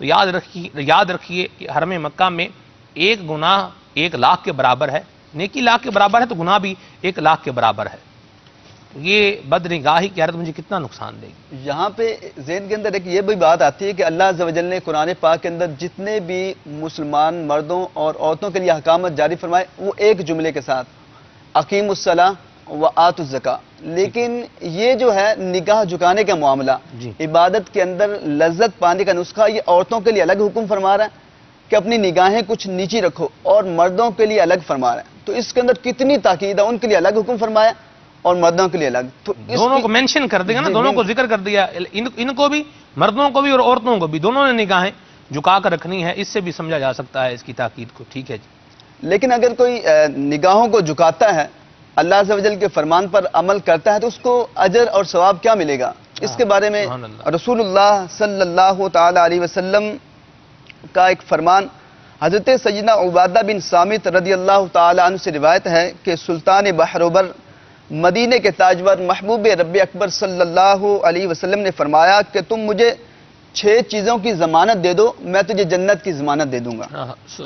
تو یاد رکھیے کہ حرم مکہ میں ایک گناہ 1,00,000 کے برابر ہے، نیکی 1,00,000 کے برابر ہے تو گناہ بھی 1,00,000 کے برابر ہے۔ تو یہ بدنگاہی کی عادت مجھے کتنا نقصان دے گی۔ یہاں پہ ذہن کے اندر ایک یہ بھی بات آتی ہے کہ اللہ عز و جل نے قرآن پاک کے اندر جتنے بھی مسلمان مردوں اور عورتوں کے لیے احکامات جاری فرمائے وہ ایک جملے کے ساتھ، اقیم الصلاۃ وآتوا الزکاۃ، لیکن یہ جو ہے نگاہ جھکانے کا معاملہ، عبادت کے اندر لذت پانے کا نسخہ، یہ عورتوں کے لیے الگ حکم فرما رہا ہے کہ اپنی نگاہیں کچھ نیچی رکھو، اور مردوں کے لیے الگ فرما رہا ہے۔ تو اس کے اندر کتنی تاکید ہے، ان کے لیے الگ حکم فرمایا اور مردوں کے لیے الگ، تو دونوں کو مینشن کر دیا نا، دونوں کو ذکر کر دیا، ان کو بھی، مردوں کو بھی اور عورتوں کو بھی، دونوں نے نگاہیں جھکا کر رکھنی ہے۔ اس سے بھی سمجھا جا سکتا ہے اس کی تاکید کو۔ ٹھیک ہے جی۔ لیکن اگر کوئی نگاہوں کو جھکاتا ہے، اللہ عز و جل کے فرمان پر عمل کرتا ہے، تو اس کو اجر اور ثواب کیا ملے گا؟ اس کے بارے میں رسول اللہ صلی اللہ تعالی علیہ وسلم کا ایک فرمان حضرت سیدنا عبادہ بن صامت رضی اللہ تعالی عنہ سے روایت ہے کہ سلطان بحروبر مدینے کے تاجور محبوب رب اکبر صلی اللہ علیہ وسلم نے فرمایا کہ تم مجھے 6 چیزوں کی ضمانت دے دو، میں تجھے جنت کی ضمانت دے دوں گا۔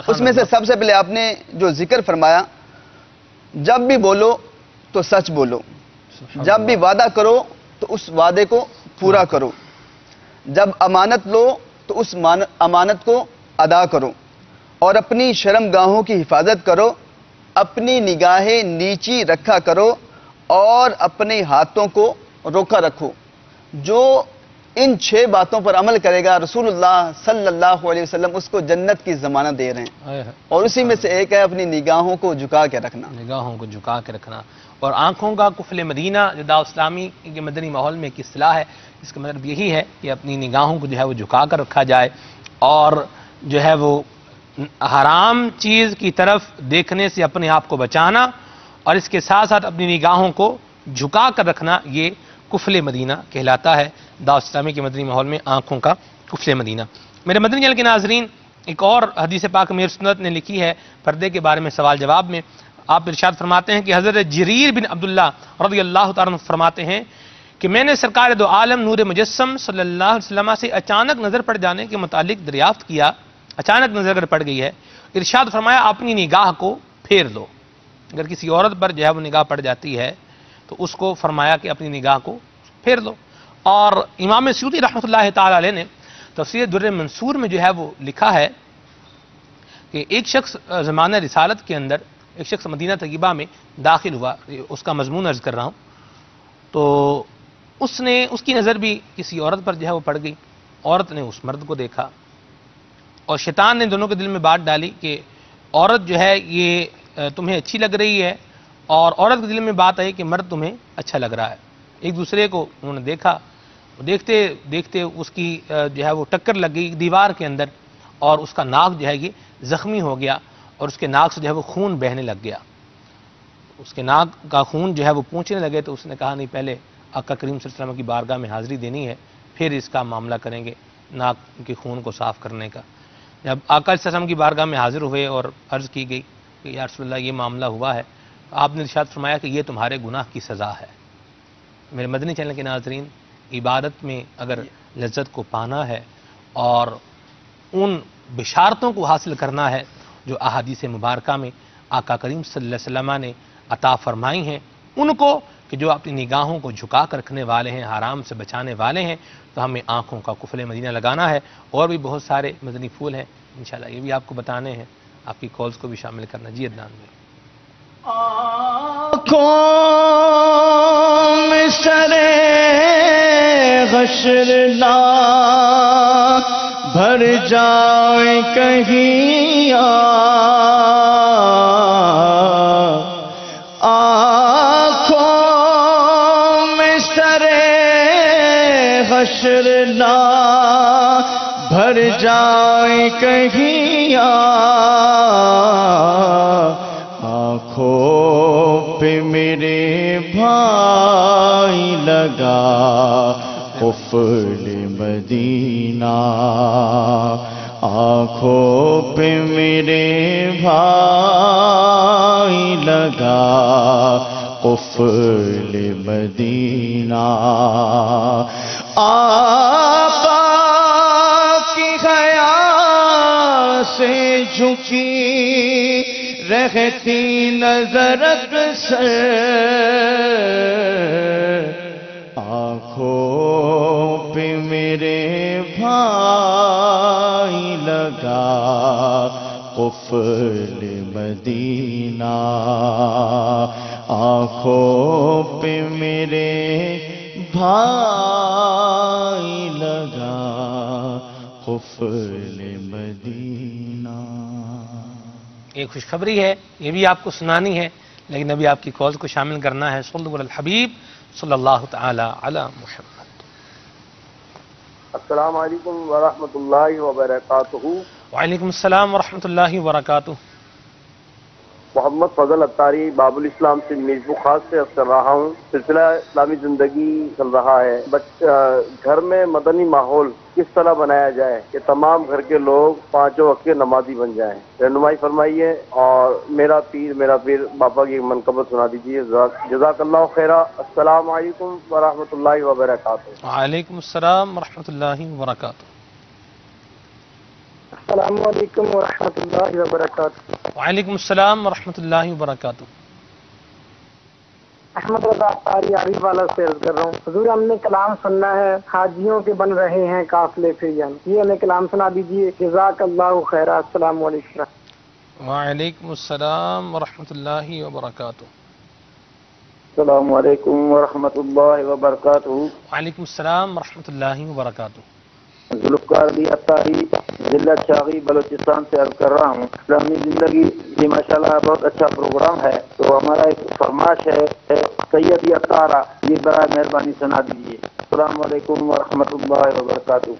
اس میں سے سب سے پہلے آپ نے جو ذکر فرمایا، جب بھی بولو تو سچ بولو، جب بھی وعدہ کرو تو اس وعدے کو پورا کرو، جب امانت لو تو اس امانت کو ادا کرو، اور اپنی شرم گاہوں کی حفاظت کرو، اپنی نگاہیں نیچی رکھا کرو، اور اپنے ہاتھوں کو روکا رکھو۔ جو ان 6 باتوں پر عمل کرے گا، رسول اللہ صلی اللہ علیہ وسلم اس کو جنت کی ضمانت دے رہے ہیں، اور اسی میں سے ایک ہے اپنی نگاہوں کو جھکا کے رکھنا۔ نگاہوں کو جھکا کے رکھنا، اور آنکھوں کا کفل مدینہ جو دعوت اسلامی کے مدنی ماحول میں ایک اصطلاح ہے، اس کا مطلب یہی ہے کہ اپنی نگاہوں کو جو ہے وہ جھکا کر رکھا جائے، اور جو ہے وہ حرام چیز کی طرف دیکھنے سے اپنے آپ کو بچانا، اور اس کے ساتھ ساتھ اپنی نگاہوں کو جھکا کر رکھنا، یہ کفل مدینہ کہلاتا ہے دعوت اسلامی کے مدنی ماحول میں، آنکھوں کا کفل مدینہ۔ میرے مدنی چینل کے ناظرین، ایک اور حدیث پاک امیر سنت نے لکھی ہے پردے کے بارے میں سوال جواب میں، آپ ارشاد فرماتے ہیں کہ حضرت جریر بن عبداللہ رضی اللہ تعالیٰ عنہ فرماتے ہیں کہ میں نے سرکار دو عالم نور مجسم صلی اللہ علیہ وسلم سے اچانک نظر پڑ جانے کے متعلق دریافت کیا، اچانک نظر اگر پڑ گئی ہے، ارشاد فرمایا اپنی نگاہ کو پھیر دو۔ اگر کسی عورت پر جو ہے وہ نگاہ پڑ جاتی ہے تو اس کو فرمایا کہ اپنی نگاہ کو پھیر دو۔ اور امام سیوطی رحمۃ اللہ تعالی علیہ نے تفسیر در منصور میں جو ہے وہ لکھا ہے کہ ایک شخص زمانہ رسالت کے اندر، ایک شخص مدینہ طیبہ میں داخل ہوا، اس کا مضمون عرض کر رہا ہوں، تو اس کی نظر بھی کسی عورت پر جو ہے وہ پڑ گئی، عورت نے اس مرد کو دیکھا، اور شیطان نے دونوں کے دل میں بات ڈالی کہ عورت جو ہے یہ تمہیں اچھی لگ رہی ہے، اور عورت کے دل میں بات آئی کہ مرد تمہیں اچھا لگ رہا ہے۔ ایک دوسرے کو انہوں نے دیکھا، دیکھتے دیکھتے اس کی جو ہے وہ ٹکر لگ گئی دیوار کے اندر، اور اس کا ناک جو ہے یہ زخمی ہو گیا، اور اس کے ناک سے جو ہے وہ خون بہنے لگ گیا۔ اس کے ناک کا خون جو ہے وہ پہنچنے لگے، تو اس نے کہا نہیں، پہلے آقا کریم صلی اللہ علیہ وسلم کی بارگاہ میں حاضری دینی ہے، پھر اس کا معاملہ کریں گے ناک کے خون کو صاف کرنے کا۔ جب آقا صلی اللہ علیہ وسلم کی بارگاہ میں حاضر ہوئے اور عرض کی گئی کہ یا رسول اللہ یہ معاملہ ہوا ہے، آپ نے ارشاد فرمایا کہ یہ تمہارے گناہ کی سزا ہے۔ میرے مدنی چینل کے ناظرین، عبادت میں اگر لذت کو پانا ہے اور ان بشارتوں کو حاصل کرنا ہے جو احادیث مبارکہ میں آقا کریم صلی اللہ علیہ وسلم نے عطا فرمائی ہیں، ان کو کہ جو اپنی نگاہوں کو جھکا کر رکھنے والے ہیں، حرام سے بچانے والے ہیں، تو ہمیں آنکھوں کا قفل مدینہ لگانا ہے۔ اور بھی بہت سارے مدنی پھول ہیں، انشاءاللہ یہ بھی آپ کو بتانے ہیں، آپ کی کالز کو بھی شامل کرنا۔ جی عدنان بھائی۔ آنکھوں میں سرے حشر نہ بھر جائے کہیں آنکھوں میں سرے حشر نہ بھر جائے کہیں آنکھوں پہ میرے بھائی لگا قفل مدینہ، آنکھوں پہ میرے بھائی لگا قفل مدینہ، آقا کی حیا سے جھکی رہتی نظر اکثر، آنکھوں پہ میرے بھائی لگا قفل مدینہ، آنکھوں پہ میرے بھائی لگا قفل مدینہ۔ ایک خوشخبری ہے، یہ بھی آپ کو سنانی ہے، لیکن ابھی آپ کی کالز کو شامل کرنا ہے۔ صلی اللہ الحبیب صلی اللہ تعالی علی محمد۔ السلام علیکم ورحمۃ اللہ وبرکاتہ۔ وعلیکم السلام ورحمۃ اللہ وبرکاتہ۔ محمد فضل اتاری باب الاسلام سے میرپور خاص سے عرض کر رہا ہوں، سلسلہ اسلامی زندگی چل رہا ہے، گھر میں مدنی ماحول کس طرح بنایا جائے کہ تمام گھر کے لوگ پانچوں وقت کے نمازی بن جائیں، رہنمائی فرمائیے، اور میرا پیر باپا کی منقبت سنا دیجیے، جزاک اللہ خیرہ۔ السلام علیکم ورحمۃ اللہ وبرکاتہ۔ وعلیکم السلام ورحمۃ اللہ وبرکاتہ۔ السلام علیکم ورحمۃ اللہ وبرکاتہ۔ وعلیکم السلام ورحمۃ اللہ وبرکاتہ۔ احمد رضا اتاری عریف والا سے عرض کر رہا ہوں، حضور ہم نے کلام سننا ہے، حاجیوں کے بن رہے ہیں قافلے پھر یہ ہمیں کلام سنا دیجیے، جزاک اللہ خیرہ۔ السلام علیکم۔ وعلیکم السلام ورحمۃ اللہ وبرکاتہ۔ السلام علیکم ورحمۃ اللہ وبرکاتہ۔ وعلیکم السلام ورحمۃ اللہ وبرکاتہ۔ ذوالفقار علی اتاری ضلع شاغی بلوچستان سے عرض کر رہا ہوں، اسلامی زندگی جی ماشاءاللہ بہت اچھا پروگرام ہے، تو ہمارا ایک فرمائش ہے، سید اتارا یہ برائے مہربانی سنا دیجیے۔ السلام علیکم ورحمۃ اللہ وبرکاتہ۔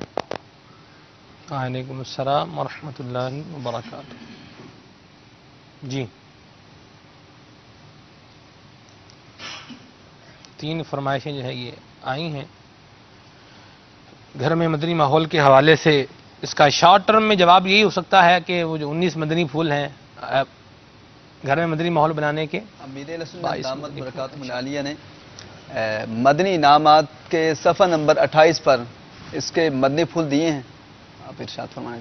وعلیکم السلام ورحمۃ اللہ وبرکاتہ۔ جی 3 فرمائشیں جو ہے یہ آئی ہیں گھر میں مدنی ماحول کے حوالے سے۔ اس کا شارٹ ٹرم میں جواب یہی ہو سکتا ہے کہ وہ جو 19 مدنی پھول ہیں گھر میں مدنی ماحول بنانے کے، امیر اہل سنت دامت برکاتہم العالیہ نے مدنی انعامات کے صفحہ نمبر 28 پر اس کے مدنی پھول دیے ہیں، آپ ارشاد فرمائیں۔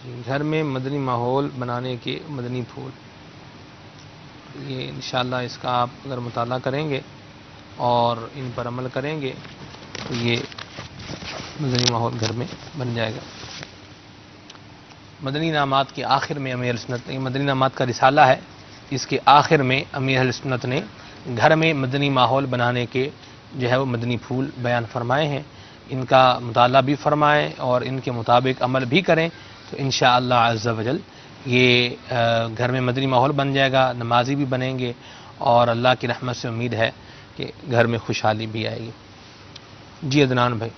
جی گھر میں مدنی ماحول بنانے کے مدنی پھول، یہ انشاءاللہ اس کا آپ اگر مطالعہ کریں گے اور ان پر عمل کریں گے تو یہ مدنی ماحول گھر میں بن جائے گا۔ مدنی انعامات کے آخر میں امیر اہل سنت، یہ مدنی انعامات کا رسالہ ہے، اس کے آخر میں امیر اہل سنت نے گھر میں مدنی ماحول بنانے کے جو ہے وہ مدنی پھول بیان فرمائے ہیں، ان کا مطالعہ بھی فرمائیں اور ان کے مطابق عمل بھی کریں تو انشاءاللہ عز و جل یہ گھر میں مدنی ماحول بن جائے گا، نمازی بھی بنیں گے اور اللہ کی رحمت سے امید ہے کہ گھر میں خوشحالی بھی آئے گی۔ جی عدنان بھائی۔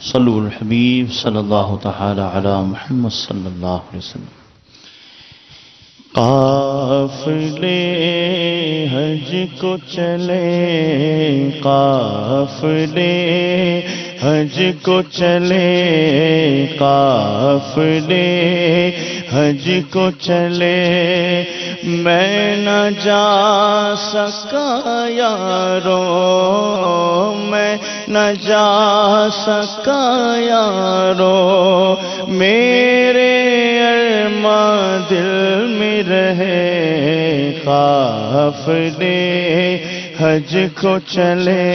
صلو الحبیب صلی اللہ تعالی علی محمد صلی اللہ علیہ وسلم۔ قافلے حج کو چلے، قافلے حج کو چلے، قافلے حج کو چلے، میں نہ جا سکا یارو، میں نہ جا سکا یارو، میرے ارماں دل میں رہے، قافلے حج کو چلے،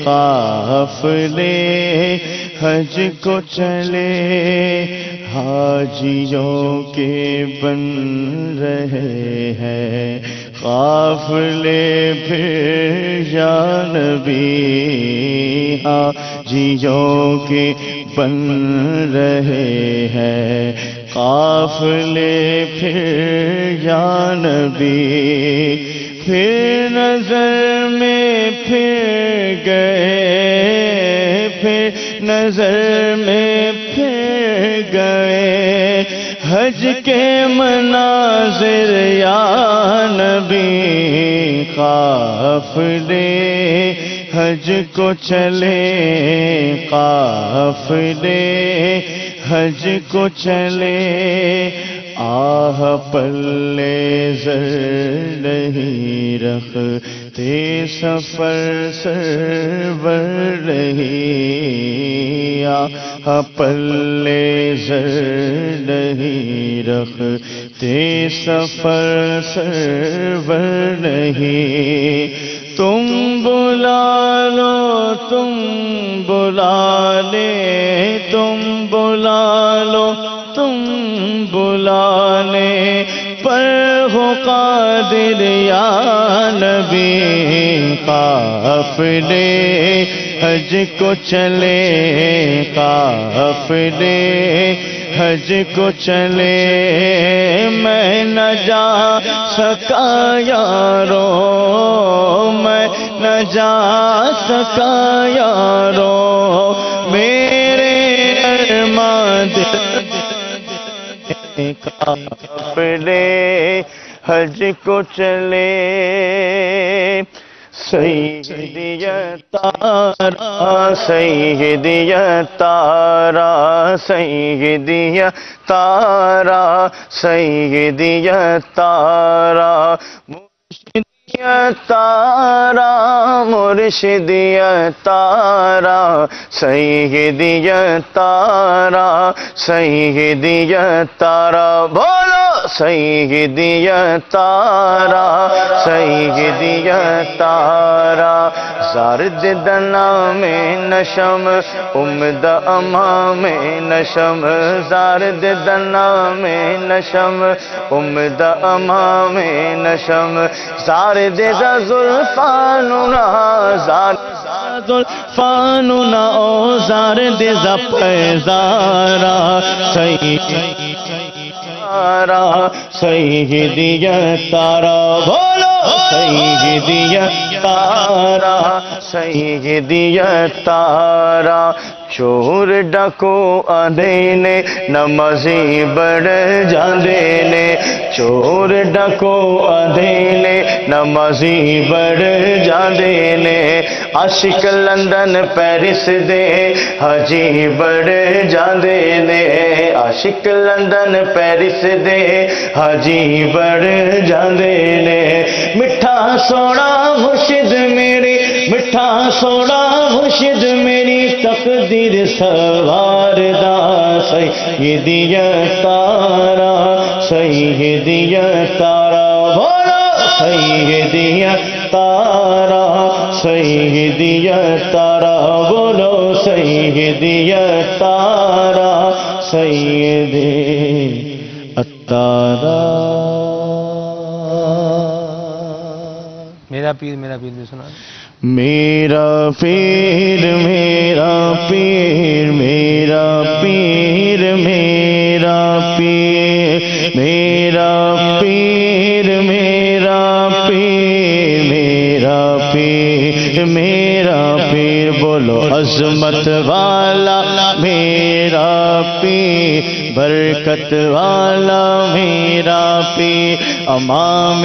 قافلے حج کو چلے، حاجیوں کے بن رہے ہیں قافلے پھر یا نبی، حاجیوں کے بن رہے ہیں قافلے پھر یا نبی، پھر نظر میں پھر گئے، پھر نظر میں پھر گئے حج کے مناظر یا نبی، قافلے حج کو چلے، قافلے حج کو چلے، آہ پلے زر نہیں رکھتے سفر سرور نہیں، آہ پلے زر نہیں رکھتے سفر سرور نہیں، تم بلا لو تم بلا لے، تم بلا لو تم بلا لے، پر ہو قادر یا نبی، قافلے حج کو چلے، قافلے حج کو چلے، میں نہ جا سکا یارو، میں نہ جا سکا یارو، میرے ارماں قافلے حج کو چلے، سیدی تارا سیدی تارا سیدی تارا سیدی تارا تارا مرشدی تارا سیدی تارا سیدی تارا، بولو سیدی تارا سیدی تارا، زارد دنا میں نشم امد اما میں نشم، زارد دنا میں نشم امد اما میں نشم، زارد زلفاننا زارد زلفاننا او زارد زپزارا سیدی تارا سیدی تارا، بولو سیدی تارا سیدی تارا، چور ڈاکو آندے نے نمازی بڑھ جاندے نے، چور ڈاکو آندے نے نمازی بڑھ جاندے نے، عاشق لندن پیرس دے حاجی بڑھ جاندے نے، عاشق لندن پیرس دے حاجی بڑھ جاندے نے، مٹھا سونا مرشد میری، مٹھا سونا مرشد میری، تقدیر سوار دا سیدی تارا سیدی تارا، بولو سیدی تارا سیدی تارا، بولو سیدی تارا سیدی تارا۔ میرا پیر بھی سنا، میرا پیر میرا پیر میرا پیر میرا پیر میرا پیر میرا پیر میرا پیر میرا پیر، بولو عظمت والا میرا پیر، برکت والا میرا پیر امام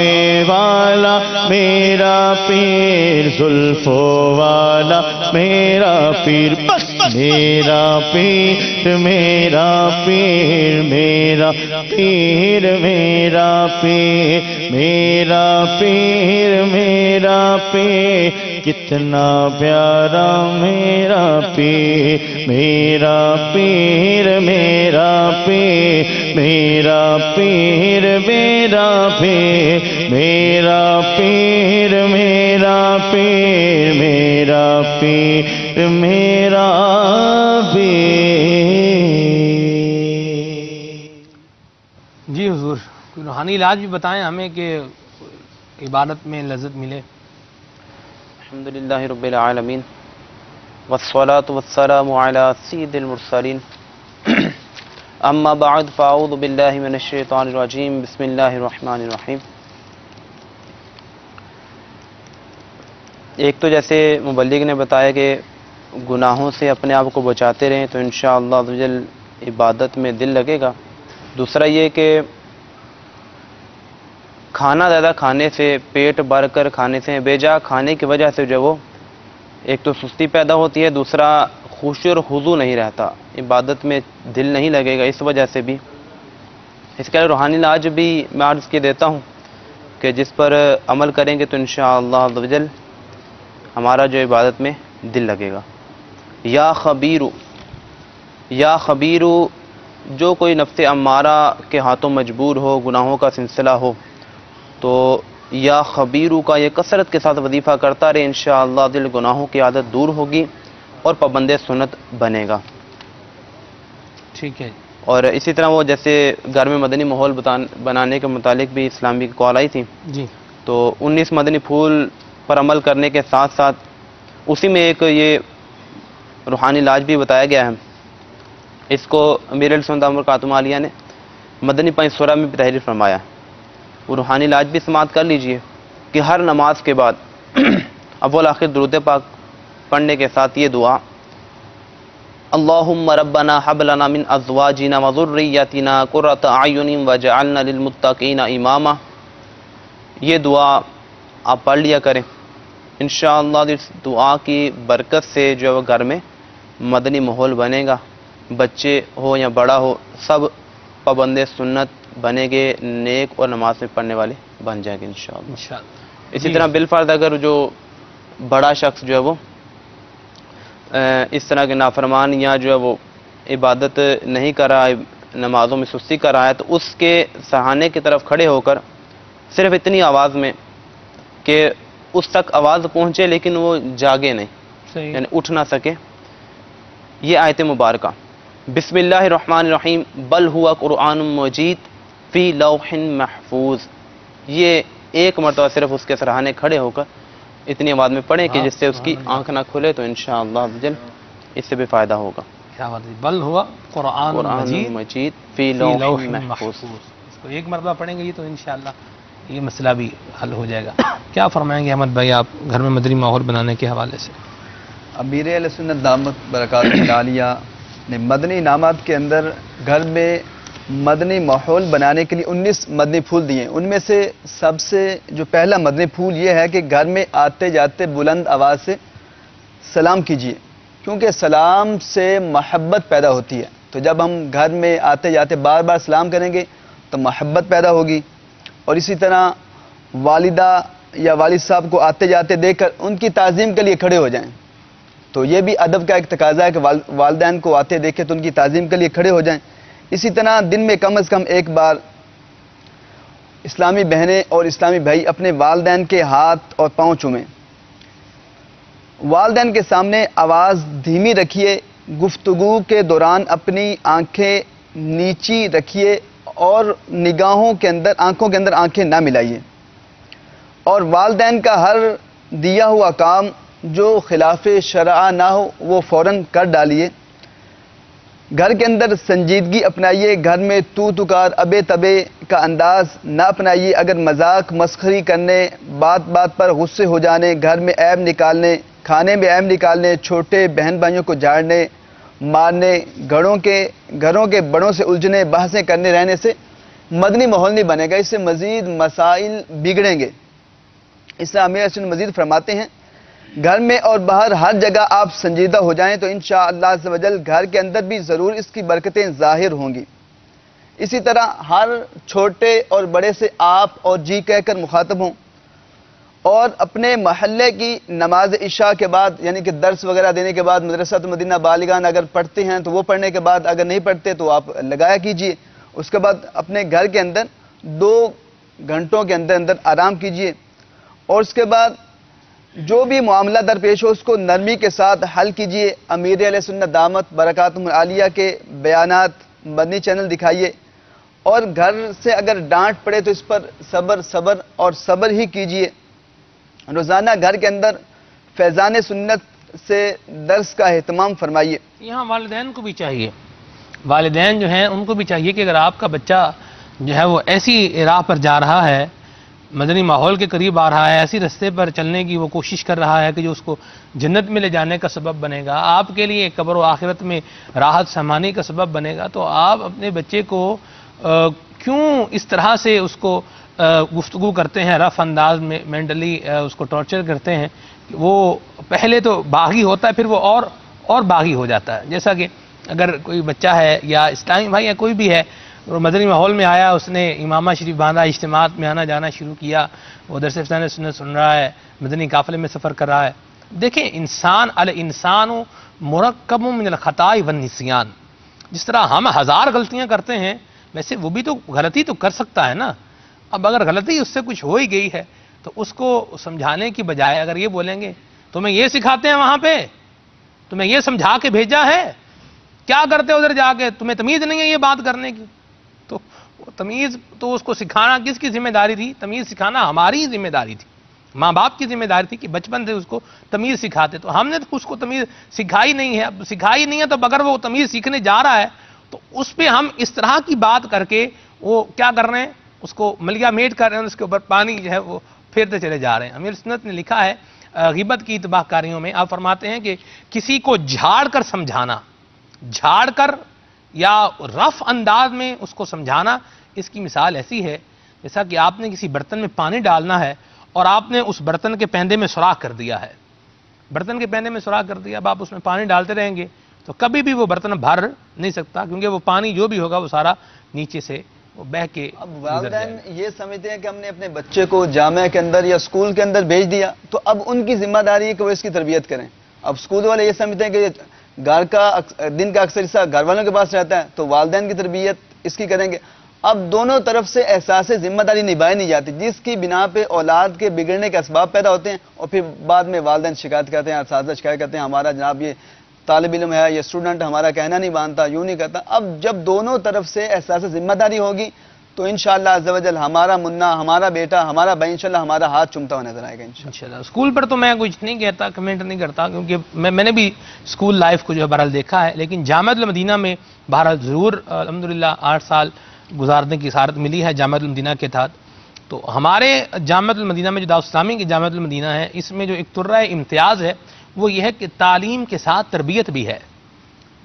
والا میرا پیر زلفوں والا میرا پیر بس میرا پیر میرا پیر میرا پیر میرا پیر میرا پیر میرا پیر کتنا پیارا میرا پیر میرا پیر میرا پیر میرا پیر میرا پیر میرا پیر میرا پیر میرا پیر میرا پیر۔ جی حضور، کوئی روحانی علاج بھی بتائیں ہمیں کہ عبادت میں لذت ملے۔ الحمدللہ رب العالمین والصلاة والسلام علی سید المرسلین اما بعد فاعوذ باللہ من الشیطان الرجیم بسم اللہ الرحمن الرحیم۔ ایک تو جیسے مبلغ نے بتایا کہ گناہوں سے اپنے آپ کو بچاتے رہیں تو انشاءاللہ عز و جل عبادت میں دل لگے گا۔ دوسرا یہ کہ کھانا زیادہ کھانے سے، پیٹ بھر کر کھانے سے، بے جا کھانے کی وجہ سے جو وہ ایک تو سستی پیدا ہوتی ہے، دوسرا خشوع اور خضوع نہیں رہتا، عبادت میں دل نہیں لگے گا، اس وجہ سے بھی۔ اس کے لیے روحانی علاج بھی میں عرض کے دیتا ہوں کہ جس پر عمل کریں گے تو انشاءاللہ عز و جل ہمارا جو عبادت میں دل لگے گا۔ یا خبیرو، یا خبیرو، جو کوئی نفس امارہ کے ہاتھوں مجبور ہو، گناہوں کا سلسلہ ہو، تو یا خبیرو کا یہ کثرت کے ساتھ وظیفہ کرتا رہے، انشاءاللہ دل گناہوں کی عادت دور ہوگی اور پابند سنت بنے گا۔ ٹھیک ہے۔ اور اسی طرح وہ جیسے گھر میں مدنی ماحول بنانے کے متعلق بھی اسلامی کال آئی تھی، جی تو 19 مدنی پھول پر عمل کرنے کے ساتھ ساتھ اسی میں ایک یہ روحانی علاج بھی بتایا گیا ہے۔ اس کو امیر السنت برکاتہ عالیہ نے مدنی پنج سورہ میں بھی تحریر فرمایا ہے، وہ روحانی علاج بھی سماعت کر لیجئے کہ ہر نماز کے بعد اول آخر درود پاک پڑھنے کے ساتھ یہ دعا، اللہم ربنا حب لنا من ازواجنا وذریتنا قرۃ اعین واجعلنا للمتقین اماما، یہ دعا آپ پڑھ لیا کریں۔ انشاءاللہ اس دعا کی برکت سے جو گھر میں مدنی ماحول بنے گا، بچے ہو یا بڑا ہو سب پابند سنت بنے گے، نیک اور نماز میں پڑھنے والے بن جائیں گے انشاءاللہ۔ اسی طرح بالفرض اگر جو بڑا شخص جو ہے وہ اس طرح کے نافرمان یا جو ہے وہ عبادت نہیں کر رہا ہے، نمازوں میں سستی کر رہا ہے، تو اس کے سہانے کی طرف کھڑے ہو کر صرف اتنی آواز میں کہ اس تک آواز پہنچے لیکن وہ جاگے نہیں، یعنی اٹھ نہ سکے، یہ آیت مبارکہ بسم اللہ الرحمن الرحیم بل ہوا قرآن مجید فی لوح محفوظ، یہ ایک مرتبہ صرف اس کے سرحانے کھڑے ہو کر اتنی آواز میں پڑھیں کہ جس سے اس کی آنکھ نہ کھلے، تو انشاءاللہ اس سے بھی فائدہ ہوگا۔ کیا بات ہے، بل ہوا قرآن مجید فی لوح محفوظ، اس کو ایک مرتبہ پڑھیں گے یہ تو انشاءاللہ یہ مسئلہ بھی حل ہو جائے گا۔ کیا فرمائیں گے احمد بھائی آپ گھر میں مدنی ماحول بنانے کے حوالے سے؟ امیر اہل سنت دامت برکاتہ العالیہ نے مدنی انعامات کے اندر گھر میں مدنی ماحول بنانے کے لیے 19 مدنی پھول دیے ہیں۔ ان میں سے سب سے جو پہلا مدنی پھول یہ ہے کہ گھر میں آتے جاتے بلند آواز سے سلام کیجیے، کیونکہ سلام سے محبت پیدا ہوتی ہے، تو جب ہم گھر میں آتے جاتے بار بار سلام کریں گے تو محبت پیدا ہوگی۔ اور اسی طرح والدہ یا والد صاحب کو آتے جاتے دیکھ کر ان کی تعظیم کے لیے کھڑے ہو جائیں، تو یہ بھی ادب کا ایک تقاضا ہے کہ والدین کو آتے دیکھے تو ان کی تعظیم کے لیے کھڑے ہو جائیں۔ اسی طرح دن میں کم از کم ایک بار اسلامی بہنیں اور اسلامی بھائی اپنے والدین کے ہاتھ اور پاؤں چومیں۔ والدین کے سامنے آواز دھیمی رکھیے، گفتگو کے دوران اپنی آنکھیں نیچی رکھیے اور نگاہوں کے اندر آنکھوں کے اندر آنکھیں نہ ملائیے، اور والدین کا ہر دیا ہوا کام جو خلاف شرع نہ ہو وہ فوراً کر ڈالیے۔ گھر کے اندر سنجیدگی اپنائیے، گھر میں تو تکار ابے تبے کا انداز نہ اپنائیے۔ اگر مذاق مسخری کرنے، بات بات پر غصے ہو جانے، گھر میں عیب نکالنے، کھانے میں عیب نکالنے، چھوٹے بہن بھائیوں کو جھاڑنے مارنے، گھروں کے بڑوں سے الجھنے بحثیں کرنے رہنے سے مدنی ماحول نہیں بنے گا، اس سے مزید مسائل بگڑیں گے۔ اس لیے امیر حسن مزید فرماتے ہیں گھر میں اور باہر ہر جگہ آپ سنجیدہ ہو جائیں تو انشاءاللہ عز و جل گھر کے اندر بھی ضرور اس کی برکتیں ظاہر ہوں گی۔ اسی طرح ہر چھوٹے اور بڑے سے آپ اور جی کہہ کر مخاطب ہوں، اور اپنے محلے کی نماز عشاء کے بعد یعنی کہ درس وغیرہ دینے کے بعد مدرسۃ المدینہ بالغان اگر پڑھتے ہیں تو وہ پڑھنے کے بعد، اگر نہیں پڑھتے تو آپ لگایا کیجئے۔ اس کے بعد اپنے گھر کے اندر 2 گھنٹوں کے اندر اندر آرام کیجئے، اور اس کے بعد جو بھی معاملہ درپیش ہو اس کو نرمی کے ساتھ حل کیجئے۔ امیر علیہ سنت دامت برکاتہم العالیہ کے بیانات مدنی چینل دکھائیے، اور گھر سے اگر ڈانٹ پڑے تو اس پر صبر اور صبر ہی کیجئے۔ روزانہ گھر کے اندر فیضان سنت سے درس کا اہتمام فرمائیے۔ یہاں والدین کو بھی چاہیے، والدین جو ہیں ان کو بھی چاہیے کہ اگر آپ کا بچہ جو ہے وہ ایسی راہ پر جا رہا ہے، مدنی ماحول کے قریب آ رہا ہے، ایسی رستے پر چلنے کی وہ کوشش کر رہا ہے کہ جو اس کو جنت میں لے جانے کا سبب بنے گا، آپ کے لیے قبر و آخرت میں راحت سمانے کا سبب بنے گا، تو آپ اپنے بچے کو کیوں اس طرح سے اس کو گفتگو کرتے ہیں، رف انداز میں مینٹلی اس کو ٹارچر کرتے ہیں؟ وہ پہلے تو باغی ہوتا ہے، پھر وہ اور باغی ہو جاتا ہے۔ جیسا کہ اگر کوئی بچہ ہے یا اسلامی بھائی یا کوئی بھی ہے، مدنی ماحول میں آیا، اس نے امامہ شریف باندھا، اجتماعات میں آنا جانا شروع کیا، وہ درس فیضان سنت سن رہا ہے، مدنی قافلے میں سفر کر رہا ہے۔ دیکھیں الانسان مرکب من الخطاء والنسیان، جس طرح ہم 1000 غلطیاں کرتے ہیں ویسے وہ بھی تو غلطی تو کر سکتا ہے نا۔ اب اگر غلطی اس سے کچھ ہو ہی گئی ہے تو اس کو سمجھانے کی بجائے اگر یہ بولیں گے تمہیں یہ سکھاتے ہیں وہاں پہ، تمہیں یہ سمجھا کے بھیجا ہے، کیا کرتے ادھر جا کے، تمہیں تمیز نہیں ہے یہ بات کرنے کی، تو تمیز تو اس کو سکھانا کس کی ذمہ داری تھی؟ تمیز سکھانا ہماری ذمہ داری تھی، ماں باپ کی ذمہ داری تھی کہ بچپن سے اس کو تمیز سکھاتے، تو ہم نے تو اس کو تمیز سکھائی نہیں ہے۔ اب سکھائی نہیں ہے تو اگر وہ تمیز سیکھنے جا رہا ہے تو اس پہ ہم اس طرح کی بات کر کے وہ کیا کر رہے ہیں، اس کو ملیا میٹ کر رہے ہیں، اس کے اوپر پانی جو ہے وہ پھیرتے چلے جا رہے ہیں۔ امیر سنت نے لکھا ہے غیبت کی تباہ کاریوں میں، آپ فرماتے ہیں کہ کسی کو جھاڑ کر سمجھانا، جھاڑ کر یا رف انداز میں اس کو سمجھانا، اس کی مثال ایسی ہے جیسا کہ آپ نے کسی برتن میں پانی ڈالنا ہے اور آپ نے اس برتن کے پیندے میں سوراخ کر دیا ہے، برتن کے پیندے میں سوراخ کر دیا، اب آپ اس میں پانی ڈالتے رہیں گے تو کبھی بھی وہ برتن بھر نہیں سکتا، کیونکہ وہ پانی جو بھی ہوگا وہ سارا نیچے سے وہ بہہ کے اب والدین یہ سمجھتے ہیں کہ ہم نے اپنے بچے کو جامعہ کے اندر یا اسکول کے اندر بھیج دیا تو اب ان کی ذمہ داری ہے کہ وہ اس کی تربیت کریں۔ اب اسکول والے یہ سمجھتے ہیں کہ گھر کا دن کا اکثر حصہ گھر والوں کے پاس رہتا ہے تو والدین کی تربیت اس کی کریں گے۔ اب دونوں طرف سے احساس ذمہ داری نبھائی نہیں جاتی، جس کی بنا پہ اولاد کے بگڑنے کے اسباب پیدا ہوتے ہیں، اور پھر بعد میں والدین شکایت کرتے ہیں، اساتذہ شکایت کرتے ہیں ہمارا جناب یہ طالب علم ہے، یہ اسٹوڈنٹ ہمارا کہنا نہیں مانتا، یوں نہیں کرتا۔ اب جب دونوں طرف سے احساس ذمہ داری ہوگی تو انشاءاللہ عز و جل ہمارا منا، ہمارا بیٹا، ہمارا بھائی انشاءاللہ ہمارا ہاتھ چومتا ہوا نظر آئے گا انشاءاللہ۔ اسکول پر تو میں کچھ نہیں کہتا، کمنٹ نہیں کرتا، کیونکہ میں نے بھی اسکول لائف کو جو ہے بہرحال دیکھا ہے، لیکن جامعۃ المدینہ میں بہرحال ضرور الحمدللہ 8 سال گزارنے کی سعادت ملی ہے جامعۃ المدینہ کے تحت۔ تو ہمارے جامعۃ المدینہ میں جو دارالاسلام اسلامی کی جامعۃ المدینہ ہے، اس میں جو ایک طرح امتیاز ہے وہ یہ ہے کہ تعلیم کے ساتھ تربیت بھی ہے۔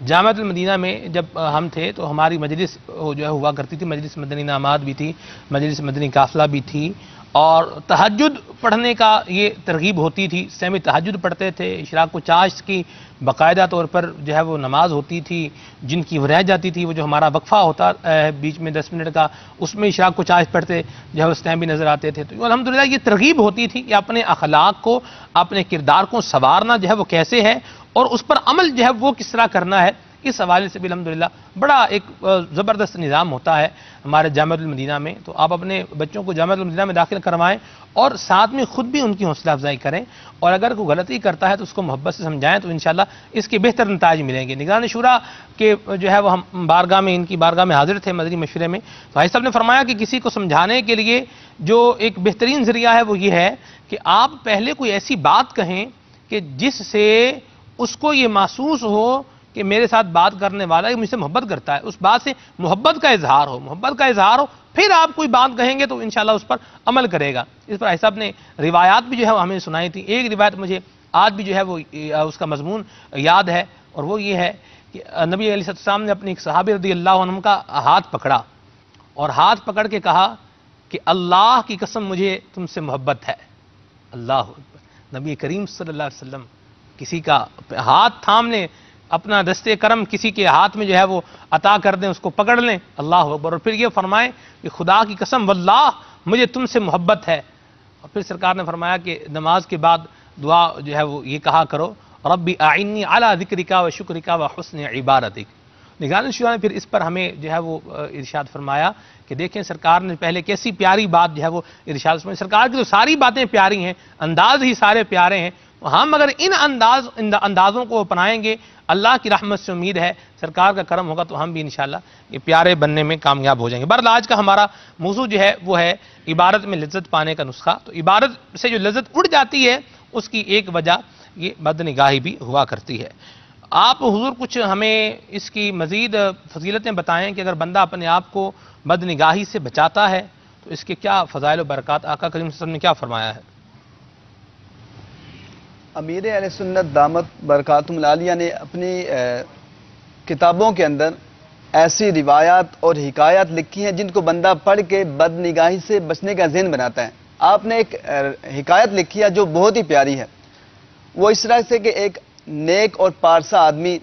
جامعۃ المدینہ میں جب ہم تھے تو ہماری مجلس جو ہے ہوا کرتی تھی، مجلس مدنی انعامات بھی تھی، مجلس مدنی قافلہ بھی تھی، اور تہجد پڑھنے کا یہ ترغیب ہوتی تھی، سہمی تہجد پڑھتے تھے، اشراق و چاشت کی باقاعدہ طور پر جو ہے وہ نماز ہوتی تھی، جن کی وہ رہ جاتی تھی، وہ جو ہمارا وقفہ ہوتا ہے بیچ میں 10 منٹ کا، اس میں اشراق و چاشت پڑھتے جو ہے اس ٹائم بھی نظر آتے تھے۔ تو الحمدللہ یہ ترغیب ہوتی تھی کہ اپنے اخلاق کو، اپنے کردار کو سنوارنا جو ہے وہ کیسے ہے اور اس پر عمل جو ہے وہ کس طرح کرنا ہے، اس حوالے سے بھی الحمدللہ بڑا ایک زبردست نظام ہوتا ہے ہمارے جامعۃ المدینہ میں۔ تو آپ اپنے بچوں کو جامعۃ المدینہ میں داخل کروائیں اور ساتھ میں خود بھی ان کی حوصلہ افزائی کریں، اور اگر کوئی غلطی کرتا ہے تو اس کو محبت سے سمجھائیں تو انشاءاللہ اس کے بہتر نتائج ملیں گے۔ نگران شورا کے جو ہے وہ ہم بارگاہ میں، ان کی بارگاہ میں حاضر تھے مدنی مشورے میں، تو بھائی صاحب نے فرمایا کہ کسی کو سمجھانے کے لیے جو ایک بہترین ذریعہ ہے وہ یہ ہے کہ آپ پہلے کوئی ایسی بات کہیں کہ جس سے اس کو یہ محسوس ہو کہ میرے ساتھ بات کرنے والا مجھ سے محبت کرتا ہے، اس بات سے محبت کا اظہار ہو، محبت کا اظہار ہو، پھر آپ کوئی بات کہیں گے تو انشاءاللہ اس پر عمل کرے گا۔ اس پر صاحب نے روایات بھی جو ہے ہمیں سنائی تھی۔ ایک روایت مجھے آج بھی جو ہے وہ اس کا مضمون یاد ہے، اور وہ یہ ہے کہ نبی علیہ السلام نے اپنے ایک صحابی رضی اللہ عنہ کا ہاتھ پکڑا اور ہاتھ پکڑ کے کہا کہ اللہ کی قسم مجھے تم سے محبت ہے. اللہ اکبر. نبی کریم صلی اللہ علیہ وسلم کسی کا ہاتھ تھام لیں، اپنا دستے کرم کسی کے ہاتھ میں جو ہے وہ عطا کر دیں، اس کو پکڑ لیں. اللہ اکبر. اور پھر یہ فرمائیں کہ خدا کی قسم واللہ مجھے تم سے محبت ہے. اور پھر سرکار نے فرمایا کہ نماز کے بعد دعا جو ہے وہ یہ کہا کرو، ربی اعنی علی ذکرک و شکرک و حسن عبادتک. نگران شورا نے پھر اس پر ہمیں جو ہے وہ ارشاد فرمایا کہ دیکھیں سرکار نے پہلے کیسی پیاری بات جو ہے وہ ارشاد فرمائی. سرکار کی تو ساری باتیں پیاری ہیں، انداز ہی سارے پیارے ہیں. ہم اگر ان اندازوں کو اپنائیں گے، اللہ کی رحمت سے امید ہے سرکار کا کرم ہوگا تو ہم بھی انشاءاللہ یہ پیارے بننے میں کامیاب ہو جائیں گے. بہرحال آج کا ہمارا موضوع جو ہے وہ ہے عبادت میں لذت پانے کا نسخہ. تو عبادت سے جو لذت اڑ جاتی ہے اس کی ایک وجہ یہ بدنگاہی بھی ہوا کرتی ہے. آپ حضور کچھ ہمیں اس کی مزید فضیلتیں بتائیں کہ اگر بندہ اپنے آپ کو بدنگاہی سے بچاتا ہے تو اس کے کیا فضائل و برکات. آقا کریم صلی اللہ علیہ وسلم نے کیا فرمایا ہے؟ امیر اہل سنت دامت برکاتہم العالیہ نے اپنی کتابوں کے اندر ایسی روایات اور حکایات لکھی ہیں جن کو بندہ پڑھ کے بدنگاہی سے بچنے کا ذہن بناتا ہے. آپ نے ایک حکایت لکھی ہے جو بہت ہی پیاری ہے. وہ اس طرح سے کہ ایک نیک اور پارسا آدمی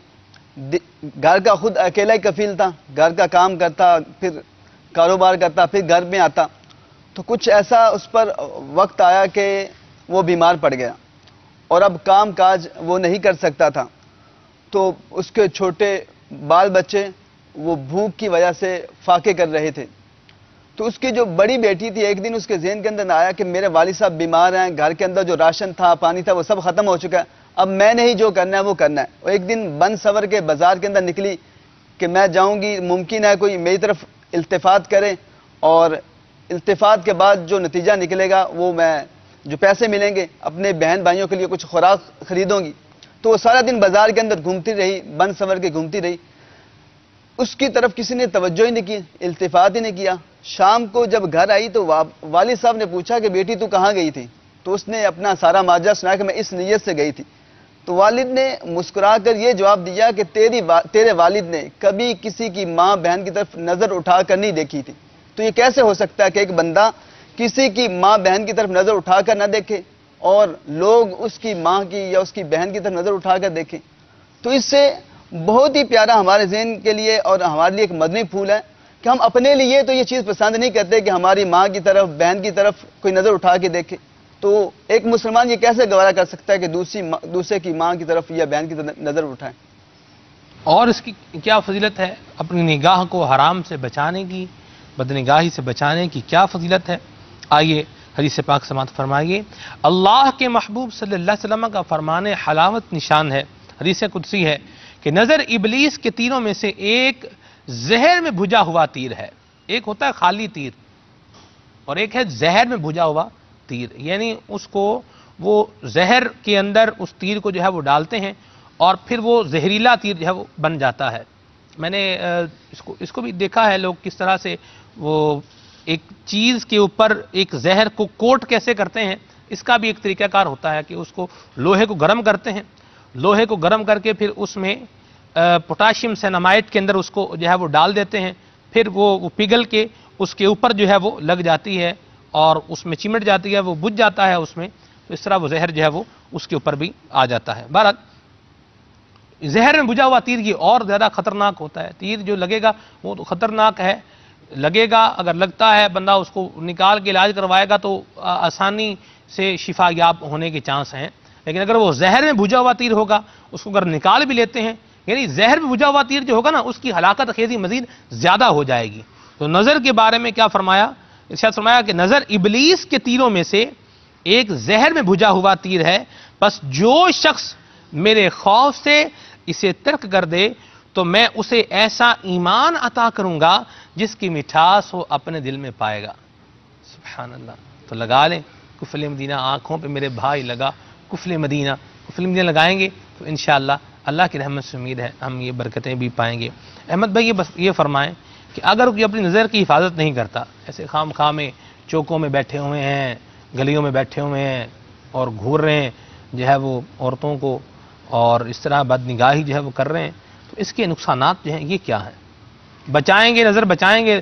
گھر کا خود اکیلا ہی کفیل تھا، گھر کا کام کرتا، پھر کاروبار کرتا، پھر گھر میں آتا. تو کچھ ایسا اس پر وقت آیا کہ وہ بیمار پڑ گیا اور اب کام کاج وہ نہیں کر سکتا تھا. تو اس کے چھوٹے بال بچے وہ بھوک کی وجہ سے فاقے کر رہے تھے. تو اس کی جو بڑی بیٹی تھی، ایک دن اس کے ذہن کے اندر آیا کہ میرے والد صاحب بیمار ہیں، گھر کے اندر جو راشن تھا، پانی تھا، وہ سب ختم ہو چکا ہے، اب میں نے ہی جو کرنا ہے وہ کرنا ہے. اور ایک دن بن سور کے بازار کے اندر نکلی کہ میں جاؤں گی، ممکن ہے کوئی میری طرف التفات کرے اور التفات کے بعد جو نتیجہ نکلے گا وہ میں جو پیسے ملیں گے اپنے بہن بھائیوں کے لیے کچھ خوراک خریدوں گی. تو وہ سارا دن بازار کے اندر گھومتی رہی، بن سور کے گھومتی رہی. اس کی طرف کسی نے توجہ ہی نہیں کی، التفات ہی نہیں کیا. شام کو جب گھر آئی تو والد صاحب نے پوچھا کہ بیٹی تو کہاں گئی تھی؟ تو اس نے اپنا سارا ماجرا سنایا کہ میں اس نیت سے گئی تھی. تو والد نے مسکرا کر یہ جواب دیا کہ تیرے والد نے کبھی کسی کی ماں بہن کی طرف نظر اٹھا کر نہیں دیکھی تھی. تو یہ کیسے ہو سکتا ہے کہ ایک بندہ کسی کی ماں بہن کی طرف نظر اٹھا کر نہ دیکھے اور لوگ اس کی ماں کی یا اس کی بہن کی طرف نظر اٹھا کر دیکھیں؟ تو اس سے بہت ہی پیارا ہمارے ذہن کے لیے اور ہمارے لیے ایک مدنی پھول ہے کہ ہم اپنے لیے تو یہ چیز پسند نہیں کرتے کہ ہماری ماں کی طرف بہن کی طرف کوئی نظر اٹھا کے دیکھے. تو ایک مسلمان یہ کیسے گوارا کر سکتا ہے کہ دوسرے کی ماں کی طرف یا بہن کی طرف نظر اٹھائے؟ اور اس کی کیا فضیلت ہے؟ اپنی نگاہ کو حرام سے بچانے کی، بدنگاہی سے بچانے کی کیا فضیلت ہے؟ آئیے حدیث پاک سماعت فرمائیے. اللہ کے محبوب صلی اللہ علیہ وسلم کا فرمان حلاوت نشان ہے. حدیث قدسی ہے کہ نظر ابلیس کے تیروں میں سے ایک زہر میں بھجا ہوا تیر ہے. ایک ہوتا ہے خالی تیر اور ایک ہے زہر میں بھجا ہوا تیر. یعنی اس کو وہ زہر کے اندر اس تیر کو جو ہے وہ ڈالتے ہیں اور پھر وہ زہریلا تیر جو ہے وہ بن جاتا ہے. میں نے اس کو بھی دیکھا ہے لوگ کس طرح سے وہ ایک چیز کے اوپر ایک زہر کو کوٹ کیسے کرتے ہیں. اس کا بھی ایک طریقہ کار ہوتا ہے کہ اس کو لوہے کو گرم کرتے ہیں، لوہے کو گرم کر کے پھر اس میں پوٹاشیم سینامائڈ کے اندر اس کو جو ہے وہ ڈال دیتے ہیں، پھر وہ پگھل کے اس کے اوپر جو ہے وہ لگ جاتی ہے اور اس میں چمٹ جاتی ہے، وہ بجھ جاتا ہے اس میں. تو اس طرح وہ زہر جو ہے وہ اس کے اوپر بھی آ جاتا ہے. بہرحال زہر میں بجھا ہوا تیر یہ اور زیادہ خطرناک ہوتا ہے. تیر جو لگے گا وہ تو خطرناک ہے، لگے گا، اگر لگتا ہے بندہ اس کو نکال کے علاج کروائے گا تو آسانی سے شفا یاب ہونے کے چانس ہیں. لیکن اگر وہ زہر میں بھجا ہوا تیر ہوگا، اس کو اگر نکال بھی لیتے ہیں، یعنی زہر میں بھجا ہوا تیر جو ہوگا نا اس کی ہلاکت خیزی مزید زیادہ ہو جائے گی. تو نظر کے بارے میں کیا فرمایا؟ ارشاد فرمایا کہ نظر ابلیس کے تیروں میں سے ایک زہر میں بھجا ہوا تیر ہے، بس جو شخص میرے خوف سے اسے ترک کر دے تو میں اسے ایسا ایمان عطا کروں گا جس کی مٹھاس وہ اپنے دل میں پائے گا. سبحان اللہ. تو لگا لیں کفل مدینہ آنکھوں پہ میرے بھائی لگا، کفل مدینہ لگائیں گے تو انشاءاللہ اللہ کی رحمت سے امید ہے ہم یہ برکتیں بھی پائیں گے. احمد بھائی یہ فرمائیں کہ اگر کوئی اپنی نظر کی حفاظت نہیں کرتا، ایسے خام خواہ میں چوکوں میں بیٹھے ہوئے ہیں، گلیوں میں بیٹھے ہوئے ہیں اور گھور رہے ہیں جو ہے وہ عورتوں کو اور اس طرح بد نگاہی جو ہے وہ کر رہے ہیں، تو اس کے نقصانات جو ہیں یہ کیا ہیں؟ بچائیں گے، نظر بچائیں گے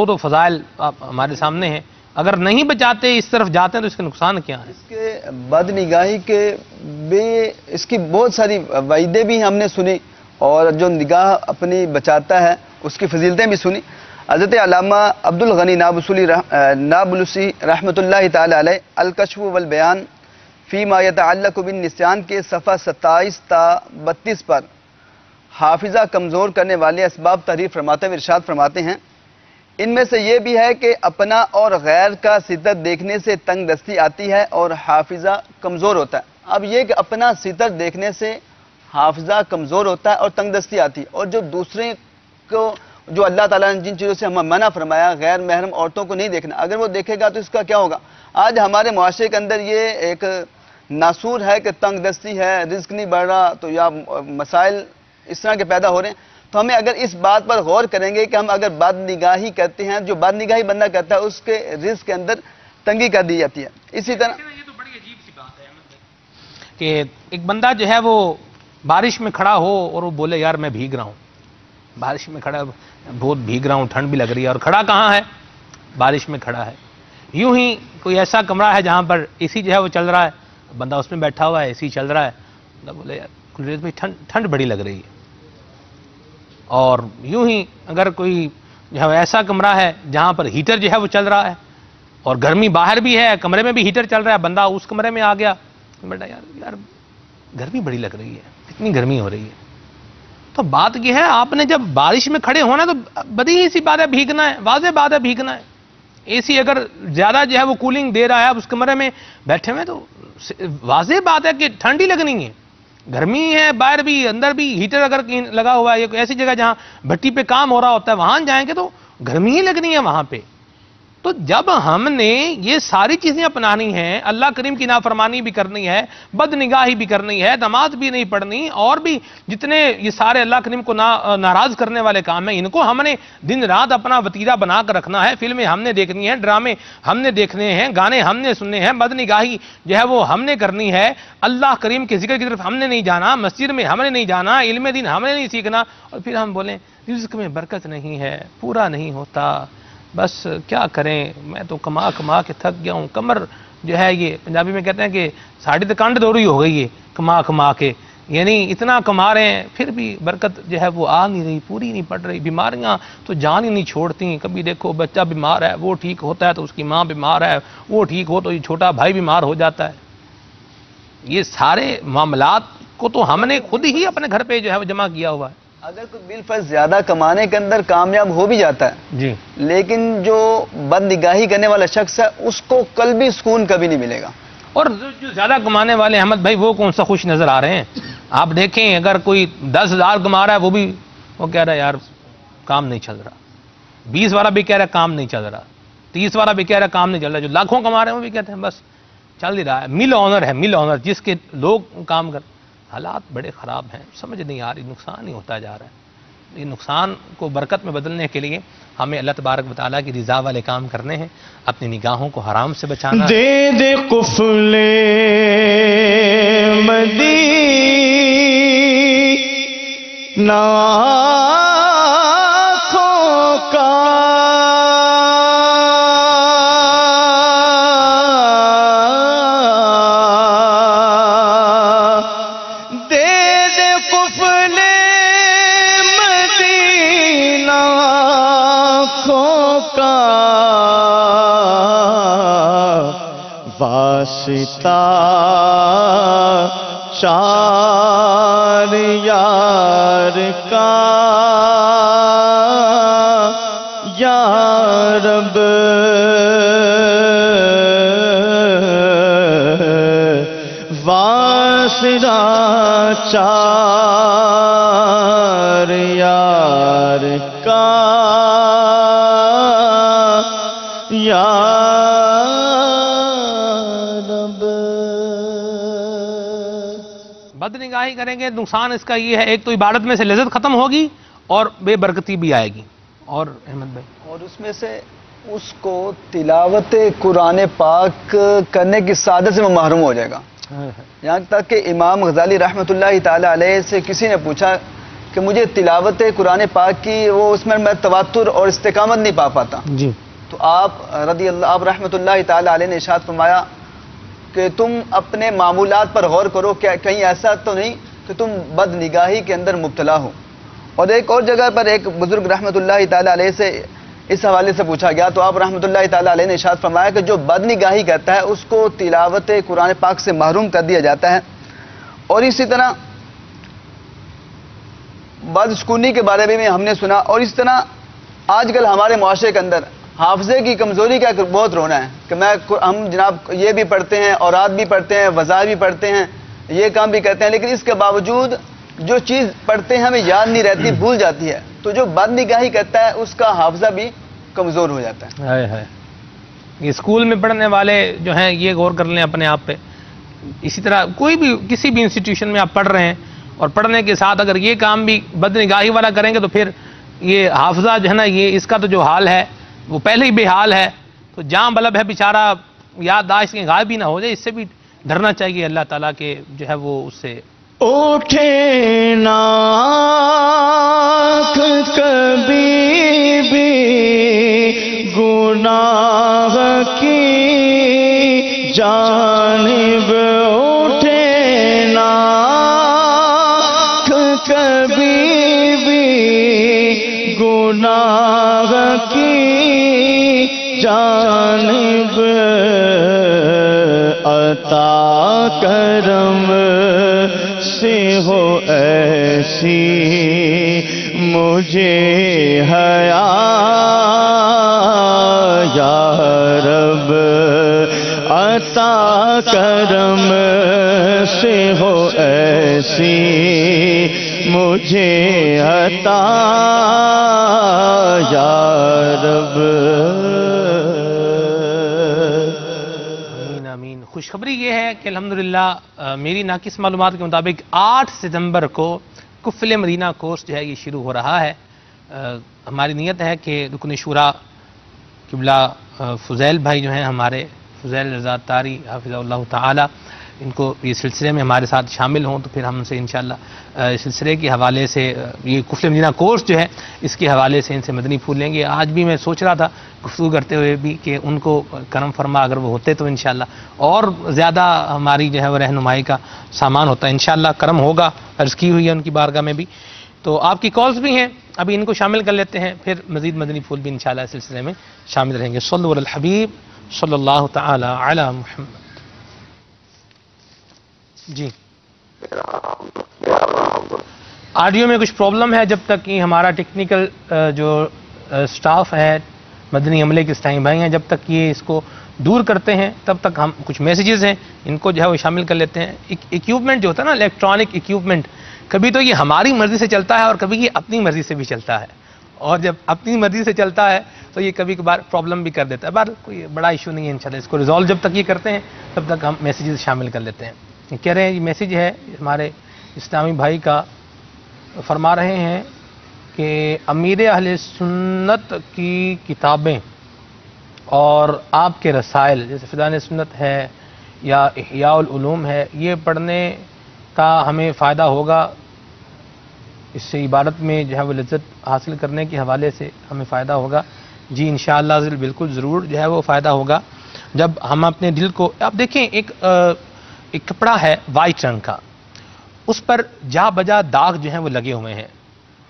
تو فضائل ہمارے سامنے ہیں. اگر نہیں بچاتے اس طرف جاتے ہیں تو اس کے نقصان کیا ہیں؟ اس کے بد نگاہی کے اس کی بہت ساری وعیدیں بھی ہم نے سنی، اور جو نگاہ اپنی بچاتا ہے اس کی فضیلتیں بھی سنی. حضرت علامہ عبد الغنی نابلسی رحمۃ اللہ تعالی علیہ الکشف والبیان فیما یتعلق بالنسیان کے صفحہ 27 تا 32 پر حافظہ کمزور کرنے والے اسباب تحریر فرماتے ہوئے ارشاد فرماتے ہیں، ان میں سے یہ بھی ہے کہ اپنا اور غیر کا ستر دیکھنے سے تنگ دستی آتی ہے اور حافظہ کمزور ہوتا ہے. اب یہ کہ اپنا ستر دیکھنے سے حافظہ کمزور ہوتا ہے اور تنگ دستی آتی ہے، اور جو دوسرے کو جو اللہ تعالیٰ نے جن چیزوں سے ہمیں منع فرمایا، غیر محرم عورتوں کو نہیں دیکھنا، اگر وہ دیکھے گا تو اس کا کیا ہوگا؟ آج ہمارے معاشرے کے اندر یہ ایک ناسور ہے کہ تنگ دستی ہے، رزق نہیں بڑھ رہا، تو یا مسائل اس طرح کے پیدا ہو رہے ہیں. تو ہمیں اگر اس بات پر غور کریں گے کہ ہم اگر بد نگاہی کرتے ہیں، جو بد نگاہی بندہ کرتا ہے اس کے رزق کے اندر تنگی کر دی جاتی ہے. اسی طرح یہ تو بڑی عجیب سی بات ہے کہ ایک بندہ جو ہے وہ بارش میں کھڑا ہو اور وہ بولے یار میں بھیگ رہا ہوں، بارش میں کھڑا بہت بھیگ رہا ہوں، ٹھنڈ بھی لگ رہی ہے، اور کھڑا کہاں ہے؟ بارش میں کھڑا ہے. یوں ہی کوئی ایسا کمرہ ہے جہاں پر اے سی جو ہے وہ چل رہا ہے، بندہ اس میں بیٹھا ہوا ہے، اے سی چل رہا ہے، بندہ بولے یار بھائی ٹھنڈ بڑی لگ رہی ہے. اور یوں ہی اگر کوئی جو ہے ایسا کمرہ ہے جہاں پر ہیٹر جو ہے وہ چل رہا ہے اور گرمی باہر بھی ہے، کمرے میں بھی ہیٹر چل رہا ہے، بندہ اس کمرے میں آ گیا، بیٹا یار گرمی بڑی لگ رہی ہے، کتنی گرمی ہو رہی ہے. تو بات یہ ہے آپ نے جب بارش میں کھڑے ہونا تو بدیہی سی بات ہے بھیگنا ہے، واضح بات ہے بھیگنا ہے. اے سی اگر زیادہ جو ہے وہ کولنگ دے رہا ہے، آپ اس کمرے میں بیٹھے ہوئے تو واضح بات ہے کہ ٹھنڈ ہی لگنی ہے. گرمی ہے باہر بھی اندر بھی، ہیٹر اگر لگا ہوا ہے، ایسی جگہ جہاں بھٹی پہ کام ہو رہا ہوتا ہے وہاں جائیں گے تو گرمی ہی لگنی ہے وہاں پہ. تو جب ہم نے یہ ساری چیزیں اپنانی ہیں، اللہ کریم کی نافرمانی بھی کرنی ہے، بد نگاہی بھی کرنی ہے، نماز بھی نہیں پڑھنی، اور بھی جتنے یہ سارے اللہ کریم کو ناراض کرنے والے کام ہیں، ان کو ہم نے دن رات اپنا وتیرہ بنا کر رکھنا ہے. فلمیں ہم نے دیکھنی ہیں، ڈرامے ہم نے دیکھنے ہیں، گانے ہم نے سننے ہیں، بد نگاہی جو ہے وہ ہم نے کرنی ہے. اللہ کریم کے ذکر کی طرف ہم نے نہیں جانا، مسجد میں ہم نے نہیں جانا، علم دین ہم نے نہیں سیکھنا، اور پھر ہم بولیں رزق میں برکت نہیں ہے، پورا نہیں ہوتا، بس کیا کریں، میں تو کما کما کے تھک گیا ہوں، کمر جو ہے یہ پنجابی میں کہتے ہیں کہ ساڑی تو کانڈ دوڑی ہو گئی ہے کما کما کے، یعنی اتنا کما رہے ہیں پھر بھی برکت جو ہے وہ آ نہیں رہی، پوری نہیں پڑ رہی. بیماریاں تو جان ہی نہیں چھوڑتی. کبھی دیکھو بچہ بیمار ہے وہ ٹھیک ہوتا ہے تو اس کی ماں بیمار ہے وہ ٹھیک ہو تو یہ چھوٹا بھائی بیمار ہو جاتا ہے. یہ سارے معاملات کو تو ہم نے خود ہی اپنے گھر پہ جو ہے وہ جمع کیا ہوا ہے. اگر کوئی بالفرض زیادہ کمانے کے اندر کامیاب ہو بھی جاتا ہے جی، لیکن جو بد نگاہی کرنے والا شخص ہے اس کو قلبی سکون کبھی نہیں ملے گا. اور جو زیادہ کمانے والے احمد بھائی وہ کون سا خوش نظر آ رہے ہیں؟ آپ دیکھیں اگر کوئی 10,000 کما رہا ہے وہ کہہ رہا ہے یار کام نہیں چل رہا، 20 والا بھی کہہ رہا ہے کام نہیں چل رہا، 30 والا بھی کہہ رہا ہے کام نہیں چل رہا، جو لاکھوں کما رہے ہیں وہ بھی کہتے ہیں بس چل ہی رہا ہے. مل آنر ہے، مل آنر جس کے لوگ کام کر. حالات بڑے خراب ہیں، سمجھ نہیں آ رہی، نقصان ہی ہوتا جا رہا ہے. یہ نقصان کو برکت میں بدلنے کے لیے ہمیں اللہ تبارک و تعالیٰ کی رضا والے کام کرنے ہیں، اپنی نگاہوں کو حرام سے بچانا. دے دے قفل مدینہ آنکھوں کا واسطہ چار یار کا یا رب واسطہ چار یار کا یا بد نگاہی کریں گے نقصان اس کا یہ ہے، ایک تو عبادت میں سے لذت ختم ہوگی اور بے برکتی بھی آئے گی. اور احمد بھائی اور اس میں سے اس کو تلاوت قرآن پاک کرنے کی سعادت سے وہ محروم ہو جائے گا. یہاں تک کہ امام غزالی رحمۃ اللہ تعالی علیہ سے کسی نے پوچھا کہ مجھے تلاوت قرآن پاک کی وہ اس میں تواتر اور استقامت نہیں پا پاتا. جی. تو آپ رحمۃ اللہ تعالی علیہ نے ارشاد فرمایا کہ تم اپنے معمولات پر غور کرو کہ کہیں ایسا تو نہیں کہ تم بد نگاہی کے اندر مبتلا ہو. اور ایک اور جگہ پر ایک بزرگ رحمۃ اللہ تعالی علیہ سے اس حوالے سے پوچھا گیا تو آپ رحمۃ اللہ تعالی علیہ نے ارشاد فرمایا کہ جو بد نگاہی کرتا ہے اس کو تلاوت قرآن پاک سے محروم کر دیا جاتا ہے. اور اسی طرح بدسکونی کے بارے میں ہم نے سنا. اور اس طرح آج کل ہمارے معاشرے کے اندر حافظے کی کمزوری کا بہت رونا ہے کہ ہم جناب یہ بھی پڑھتے ہیں، اوراد بھی پڑھتے ہیں، وظائف بھی پڑھتے ہیں، یہ کام بھی کرتے ہیں، لیکن اس کے باوجود جو چیز پڑھتے ہیں ہمیں یاد نہیں رہتی، بھول جاتی ہے. تو جو بد نگاہی کرتا ہے اس کا حافظہ بھی کمزور ہو جاتا ہے. یہ اسکول میں پڑھنے والے جو ہیں یہ غور کر لیں اپنے آپ پہ. اسی طرح کوئی بھی کسی بھی انسٹیٹیوشن میں آپ پڑھ رہے ہیں اور پڑھنے کے ساتھ اگر یہ کام بھی بد نگاہی والا کریں گے تو پھر یہ حافظہ جو ہے نا یہ اس کا تو جو حال ہے وہ پہلے ہی بے حال ہے. تو جہاں بلب ہے بیچارہ یادداشت کے غائب بھی نہ ہو جائے، اس سے بھی ڈرنا چاہیے اللہ تعالیٰ کے جو ہے وہ اس سے. اٹھے نا کبھی بھی گناہ کی جانب، اٹھے نا کبھی بھی گناہ کی جانب، عطا کرم سے ہو ایسی مجھے حیا یا رب، عطا کرم سے ہو ایسی مجھے عطا یا رب. خوشخبری یہ ہے کہ الحمدللہ میری ناقص معلومات کے مطابق 8 ستمبر کو کفل مدینہ کورس جو ہے یہ شروع ہو رہا ہے. ہماری نیت ہے کہ رکن شورا قبلہ فضیل بھائی جو ہیں ہمارے، فضیل رضا طاری حافظہ اللہ تعالی، ان کو یہ سلسلے میں ہمارے ساتھ شامل ہوں تو پھر ہم ان سے انشاءاللہ اس سلسلے کے حوالے سے یہ کفل مدینہ کورس جو ہے اس کے حوالے سے ان سے مدنی پھول لیں گے. آج بھی میں سوچ رہا تھا گفتگو کرتے ہوئے بھی کہ ان کو کرم فرما اگر وہ ہوتے تو انشاءاللہ اور زیادہ ہماری جو ہے وہ رہنمائی کا سامان ہوتا ہے. انشاءاللہ کرم ہوگا، عرض کی ہوئی ہے ان کی بارگاہ میں بھی. تو آپ کی کالز بھی ہیں، ابھی ان کو شامل کر لیتے ہیں، پھر مزید مدنی پھول بھی انشاءاللہ اس سلسلے میں شامل رہیں گے. صلو علی الحبیب صلی اللہ تعالی علی محمد. جی آڈیو میں کچھ پرابلم ہے، جب تک یہ ہمارا ٹیکنیکل جو سٹاف ہے مدنی عملے کے اسلامی بھائی ہیں جب تک یہ اس کو دور کرتے ہیں تب تک ہم کچھ میسیجز ہیں ان کو جو ہے وہ شامل کر لیتے ہیں. ایکوپمنٹ جو ہوتا ہے نا الیکٹرانک ایکوپمنٹ، کبھی تو یہ ہماری مرضی سے چلتا ہے اور کبھی یہ اپنی مرضی سے بھی چلتا ہے، اور جب اپنی مرضی سے چلتا ہے تو یہ کبھی کبھار پرابلم بھی کر دیتا ہے. بار کوئی بڑا ایشو نہیں ہے، انشاءاللہ اس کو ریزالو جب تک یہ کرتے ہیں تب تک ہم میسیجز شامل کر لیتے ہیں. کہہ رہے ہیں یہ میسیج ہے ہمارے اسلامی بھائی کا، فرما رہے ہیں کہ امیر اہل سنت کی کتابیں اور آپ کے رسائل جیسے فیضان سنت ہے یا احیاء العلوم ہے یہ پڑھنے کا ہمیں فائدہ ہوگا، اس سے عبادت میں جو ہے وہ لذت حاصل کرنے کے حوالے سے ہمیں فائدہ ہوگا. جی انشاءاللہ بالکل ضرور جو ہے وہ فائدہ ہوگا جب ہم اپنے دل کو. آپ دیکھیں ایک کپڑا ہے وائٹ رنگ کا، اس پر جا بجا داغ جو ہیں وہ لگے ہوئے ہیں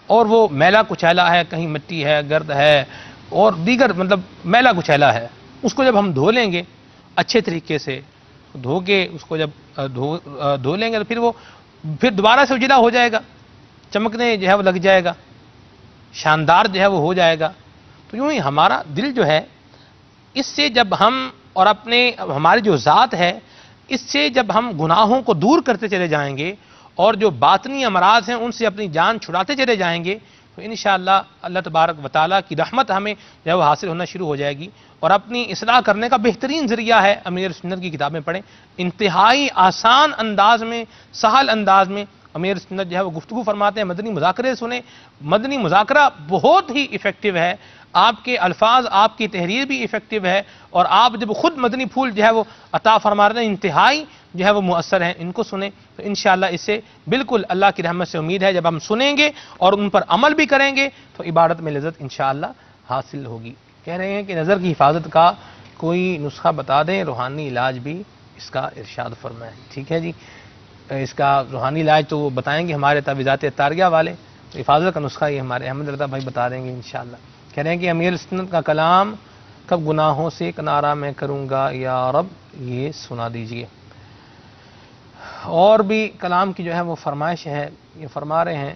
اور وہ میلا کچیلا ہے، کہیں مٹی ہے، گرد ہے اور دیگر مطلب میلا کچیلا ہے. اس کو جب ہم دھو لیں گے اچھے طریقے سے، دھو کے اس کو جب دھو لیں گے تو پھر دوبارہ سے اجلا ہو جائے گا، چمکنے جو ہے وہ لگ جائے گا، شاندار جو ہے وہ ہو جائے گا. تو یوں ہی ہمارا دل جو ہے اس سے جب ہم اور ہماری جو ذات ہے اس سے جب ہم گناہوں کو دور کرتے چلے جائیں گے اور جو باطنی امراض ہیں ان سے اپنی جان چھڑاتے چلے جائیں گے تو انشاءاللہ اللہ تبارک و تعالیٰ کی رحمت ہمیں جو ہے وہ حاصل ہونا شروع ہو جائے گی. اور اپنی اصلاح کرنے کا بہترین ذریعہ ہے امیر سنت کی کتابیں پڑھیں. انتہائی آسان انداز میں، سہل انداز میں امیر سنت جو ہے وہ گفتگو فرماتے ہیں. مدنی مذاکرے سنیں، مدنی مذاکرہ بہت ہی ایفیکٹو ہے، آپ کے الفاظ، آپ کی تحریر بھی ایفیکٹو ہے، اور آپ جب خود مدنی پھول جو ہے وہ عطا فرما رہے ہیں انتہائی جو ہے وہ مؤثر ہیں ان کو سنیں، تو انشاءاللہ اس سے بالکل اللہ کی رحمت سے امید ہے جب ہم سنیں گے اور ان پر عمل بھی کریں گے تو عبادت میں لذت انشاءاللہ حاصل ہوگی۔ کہہ رہے ہیں کہ نظر کی حفاظت کا کوئی نسخہ بتا دیں، روحانی علاج بھی اس کا ارشاد فرمائیں۔ ٹھیک ہے جی، اس کا روحانی علاج تو وہ بتائیں گے ہمارے تعویذات اطاریہ والے، تو حفاظت کا نسخہ یہ ہمارے احمد رضا بھائی بتا دیں گے انشاءاللہ۔ کہہ رہے ہیں کہ امیر سنت کا کلام کب گناہوں سے کنارہ میں کروں گا یا رب، یہ سنا دیجئے۔ اور بھی کلام کی جو ہے وہ فرمائش ہے، یہ فرما رہے ہیں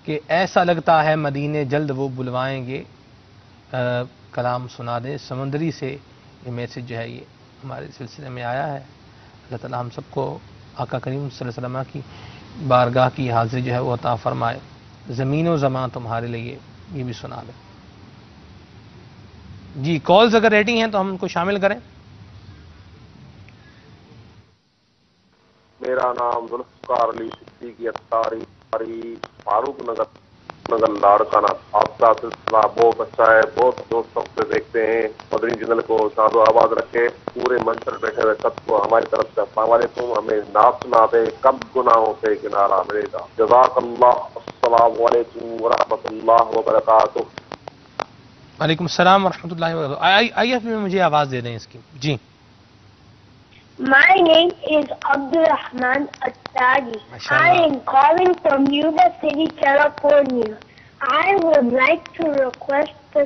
کہ ایسا لگتا ہے مدینے جلد وہ بلوائیں گے، کلام سنا دیں سمندری سے۔ یہ میسج جو ہے یہ ہمارے سلسلے میں آیا ہے۔ اللہ تعالی ہم سب کو آقا کریم صلی اللہ علیہ وسلم کی بارگاہ کی حاضری جو ہے وہ عطا فرمائے۔ زمین و زمان تمہارے لیے، یہ بھی سنا دیں جی۔ کالز اگر ریڈی ہیں تو ہم ان کو شامل کریں۔ میرا نام ذوالفقار علی صدیقی اتاری فاروق نگر لاڑکانہ۔ آپ کا سلسلہ بہت اچھا ہے، بہت دوستوں سے دیکھتے ہیں۔ مدنی چینل کو شاد و آباد رکھے، پورے منچ پر بیٹھے ہوئے سب کو ہماری طرف سے السلام علیکم۔ ہمیں نعت سنا دے، کب گناہوں سے کنارہ ملے گا۔ جزاک اللہ۔ السلام علیکم ورحمۃ اللہ وبرکاتہ۔ وعلیکم السلام ورحمۃ اللہ وبرکاتہ۔ آئیے مجھے آواز دے دیں اس کی جی۔ My name is Abdurrahman Attari. I am calling from Yuba City, California. I would like to request the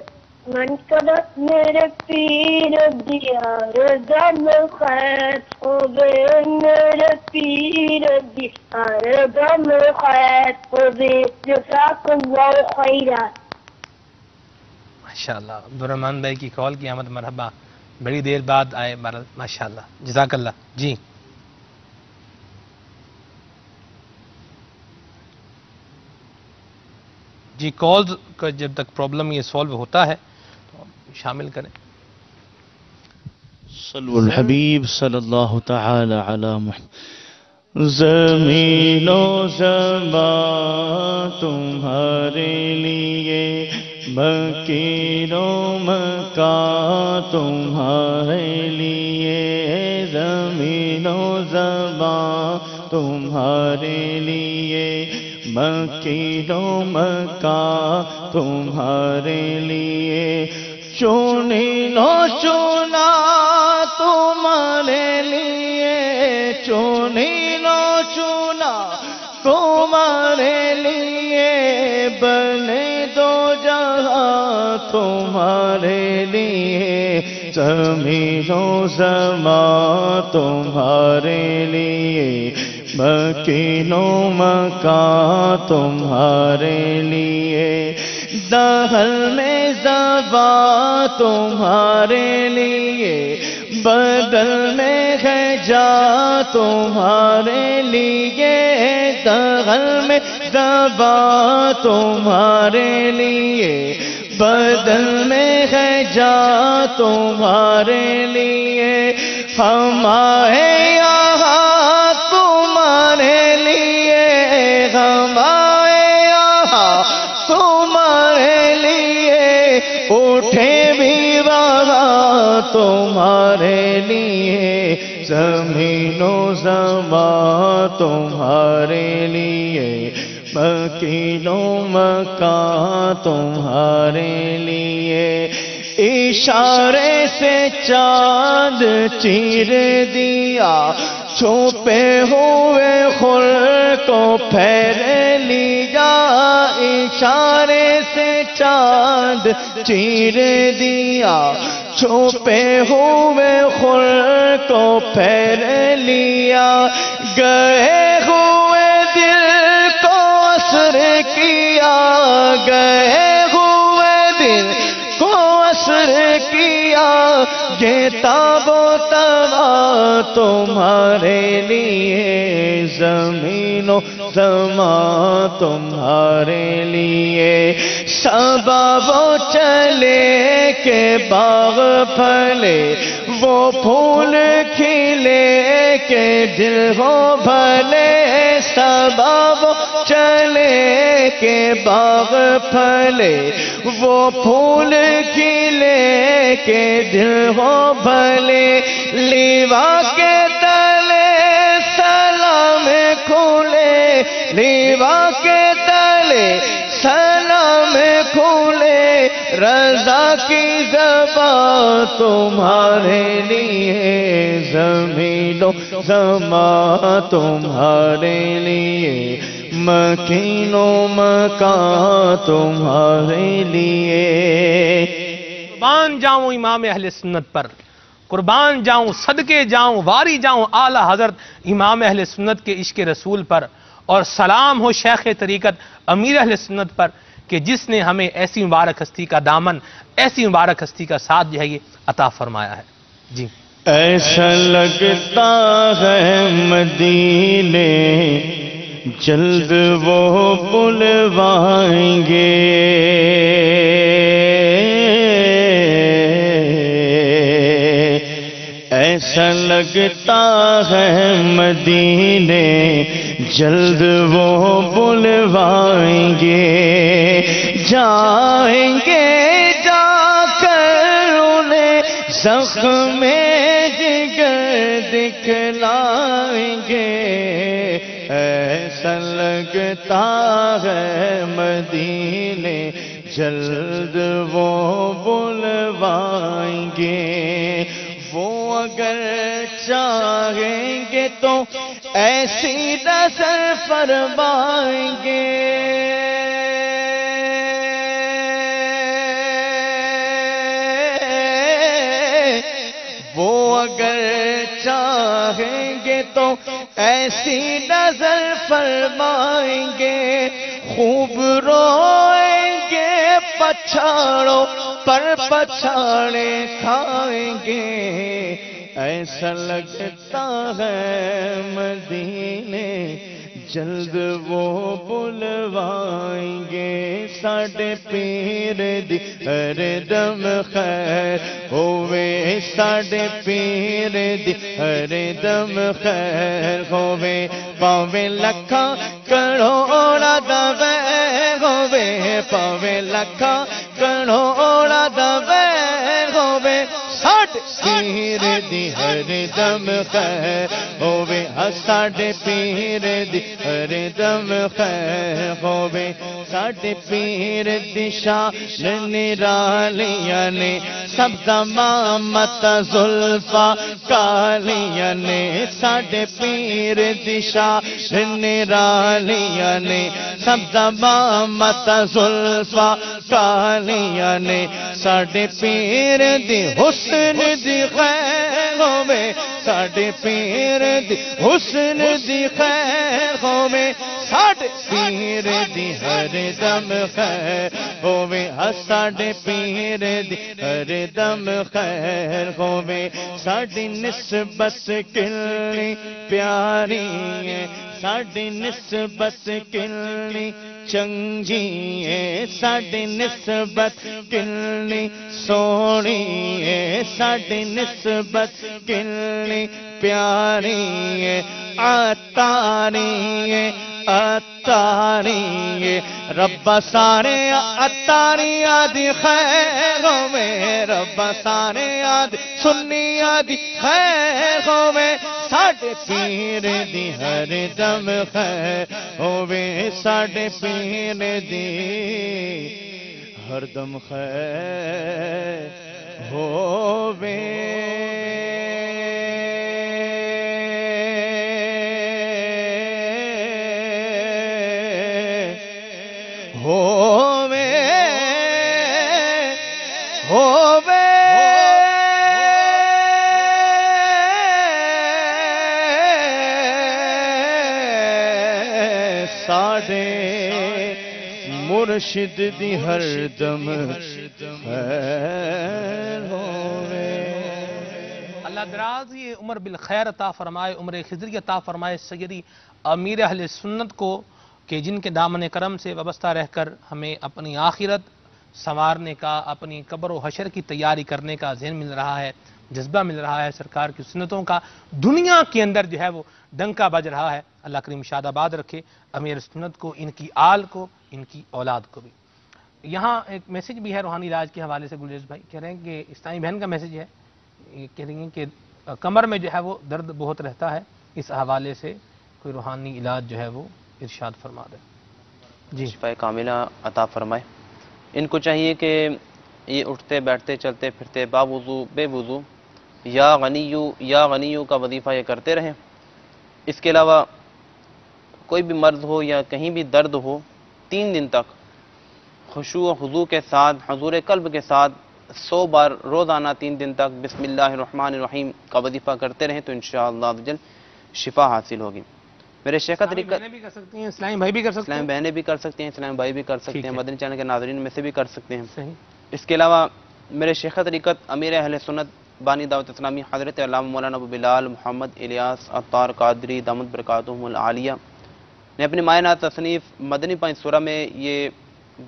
منقبت میرے پیر دیار دم خیر خوبے، میرے پیر دیار دم خیر خوبے، جزاک اللہ خیرا۔ ماشاءاللہ عبدالرحمن بھائی کی کال کی آمد مرحبا، بڑی دیر بعد آئے ماشاءاللہ، جزاک اللہ جی۔ جی کالز کا جب تک پرابلم یہ سولو ہوتا ہے تو شامل کریں۔ صلو الحبیب صلی اللہ تعالی علی محمد۔ زمین و زمان تمہارے لیے، مکین و مکان تمہارے لیے، زمین و زمان تمہارے لیے، مکین و مکان تمہارے لیے، چنین و چنا تمہارے لیے، چنین و چنا تمہارے لیے، بنے دو جہاں تمہارے لیے، زمین و زمان تمہارے لیے، مکین و مکان تمہارے لیے، دہل میں زبان تمہارے لیے، بدل میں ہے جا تمہارے لیے، دہل میں زبان تمہارے لیے، بدل میں ہے جا تمہارے لیے، ہم آئے یہاں تمہارے لیے، ہم آئے یہاں تمہارے لیے، اٹھے بھی وہاں تمہارے لیے، زمین و زمان تمہارے لیے، مکین و مکان تمہارے لیے، اشارے سے چاند چیر دیا، چھپے ہوئے خلق کو پھیر لیا، اشارے سے چاند چیر دیا، چھپے ہوئے خلق کو پھیر لیا، گئے ہوئے دل کو اثر کیا، گئے ہوئے دل کو اثر کیا، یہ تاب و توا تمہارے لیے، زمین و زمان تمہارے لیے، سبب چلے کہ باغ پھلے، وہ پھول کھلے کہ دل ہو بھلے، سبب چلے کہ باغ پھلے، وہ پھول کھلے کہ دل ہو بھلے، لیوا کے تلے رضا کی زبان تمہارے لیے، زمین و زمان تمہارے لیے، مکین و مکان تمہارے لیے۔ قربان جاؤں امام اہل سنت پر، قربان جاؤں، صدقے جاؤں، واری جاؤں اعلی حضرت امام اہل سنت کے عشق رسول پر، اور سلام ہو شیخ طریقت امیر اہل سنت پر کہ جس نے ہمیں ایسی مبارک ہستی کا دامن، ایسی مبارک ہستی کا ساتھ جو ہے یہ عطا فرمایا ہے۔ جی ایسا لگتا ہے مدینے جلد وہ بلوائیں گے، ایسا لگتا ہے مدینے جلد وہ بلوائیں گے، جائیں گے جا کر انہیں زخم جگر دکھلائیں گے، ایسا لگتا ہے مدینے جلد وہ بلوائیں گے۔ وہ اگر چاہیں گے تو ایسی نظر فرمائیں گے، وہ اگر چاہیں گے تو ایسی نظر فرمائیں گے، خوب روئیں گے پچھاڑوں پر پچھاڑے کھائیں گے، ایسا لگتا ہے مدینے جلد وہ بلوائیں گے۔ ساڈے پیر دی ہر دم خیر ہووے، ساڈے پیر دی ہر دم خیر ہووے، پاوے لکھاں کروڑاں دا ویر ہووے، پاوے لکھاں کروڑاں دا ویر ہووے، ساڈے پیر دی ہر دم خیر ہووے، ساڈے پیر دی ہر دم خیر ہووے، ساڈے پیر دی شان نرالیاں نے، سب زمامت زلفا کالیاں نے، ساڈے پیر دی شان نرالیاں نے، سب زمامت زلفا کالیاں نے، ساڈے پیر دی حسن دی خیر ہووے، ساڈے پیر دی حسن دی خیر ہووے، ساڈے پیر دی ہر دم خیر ہووے، ساڈے پیر دی ہر دم خیر ہووے، ساڈی نسبت کتنی پیاری ہے، ساڈی نسبت کتنی چنگی ہے، ساڈی نسبت کتنی سونی ہے، ساڈی نسبت کتنی پیاری ہے، عطاری ہے عطاری ہے، ربا سارے عطاری آدھی خیر ہووے، ربا سارے آدھی سنی آدھی خیر ہووے، ساڈے پیر دی ہر دم خیر ہووے، ساڈے پیر دی ہر دم خیر ہووے۔ مرشد دی ہر دم خیر ہووے۔ اللہ درازی عمر بالخیر عطا فرمائے، عمر خضری عطا فرمائے سیدی امیر اہل سنت کو، کہ جن کے دامن کرم سے وابستہ رہ کر ہمیں اپنی آخرت سنوارنے کا، اپنی قبر و حشر کی تیاری کرنے کا ذہن مل رہا ہے، جذبہ مل رہا ہے، سرکار کی سنتوں کا دنیا کے اندر جو ہے وہ ڈنکا بج رہا ہے۔ اللہ کریم شاد آباد رکھے امیر سنت کو، ان کی آل کو، ان کی اولاد کو بھی۔ یہاں ایک میسج بھی ہے روحانی علاج کے حوالے سے، گلریز بھائی کہہ رہے ہیں کہ اسلامی بہن کا میسج ہے، یہ کہہ رہی ہیں کہ کمر میں جو ہے وہ درد بہت رہتا ہے، اس حوالے سے کوئی روحانی علاج جو ہے وہ ارشاد فرما دیں۔ جی شفاء کاملہ عطا فرمائے۔ ان کو چاہیے کہ یہ اٹھتے بیٹھتے چلتے پھرتے باوضو بے وضو یا غنیو کا وظیفہ یہ کرتے رہیں۔ اس کے علاوہ کوئی بھی مرض ہو یا کہیں بھی درد ہو 3 دن تک خشوع و خضوع کے ساتھ حضور قلب کے ساتھ 100 بار روزانہ 3 دن تک بسم اللہ الرحمن الرحیم کا وظیفہ کرتے رہیں تو انشاءاللہ عزوجل شفا حاصل ہوگی۔ میرے شیخ طریقہ بہنیں بھی کر سکتی ہیں، اسلامی بھائی بھی کر سکتے اسلام ہیں، بہنیں بھی کر سکتے ہیں، اسلام بھائی بھی کر سکتے ٹھیک ہیں، ہے۔ مدنی چینل کے ناظرین میں سے بھی کر سکتے ہیں۔ صحیح۔ اس کے علاوہ میرے شیخ طریقت امیر اہل سنت بانی دعوت اسلامی حضرت علامہ مولانا ابو بلال محمد الیاس عطار قادری دامت برکاتہم العالیہ نے اپنی مائنہ تصنیف مدنی پانچ سورہ میں یہ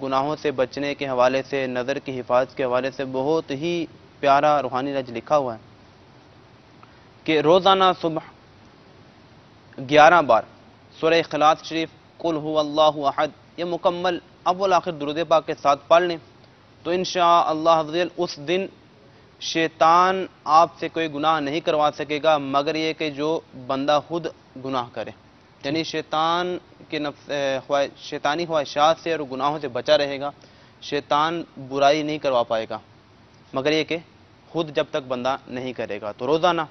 گناہوں سے بچنے کے حوالے سے، نظر کی حفاظت کے حوالے سے بہت ہی پیارا روحانی رج لکھا ہوا ہے کہ روزانہ صبح 11 بار سورہ اخلاص شریف قل هو اللہ احد یہ مکمل اول آخر درود پاک کے ساتھ پڑھ لیں تو انشاءاللہ عزوجل اس دن شیطان آپ سے کوئی گناہ نہیں کروا سکے گا مگر یہ کہ جو بندہ خود گناہ کرے، یعنی شیطان کے شیطانی خواہشات سے اور گناہوں سے بچا رہے گا، شیطان برائی نہیں کروا پائے گا مگر یہ کہ خود جب تک بندہ نہیں کرے گا۔ تو روزانہ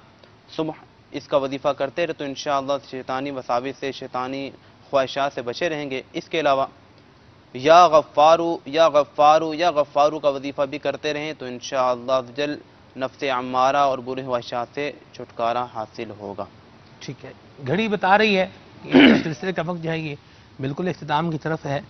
صبح اس کا وظیفہ کرتے رہے تو انشاءاللہ شیطانی وساوس سے، شیطانی خواہشات سے بچے رہیں گے۔ اس کے علاوہ یا غفارو یا غفارو یا غفارو کا وظیفہ بھی کرتے رہیں تو انشاءاللہ عزوجل نفس عمارہ اور برے خواہشات سے چھٹکارا حاصل ہوگا۔ ٹھیک ہے، گھڑی بتا رہی ہے کہ اس سلسلے کا وقت جو ہے یہ بالکل اختتام کی طرف ہے۔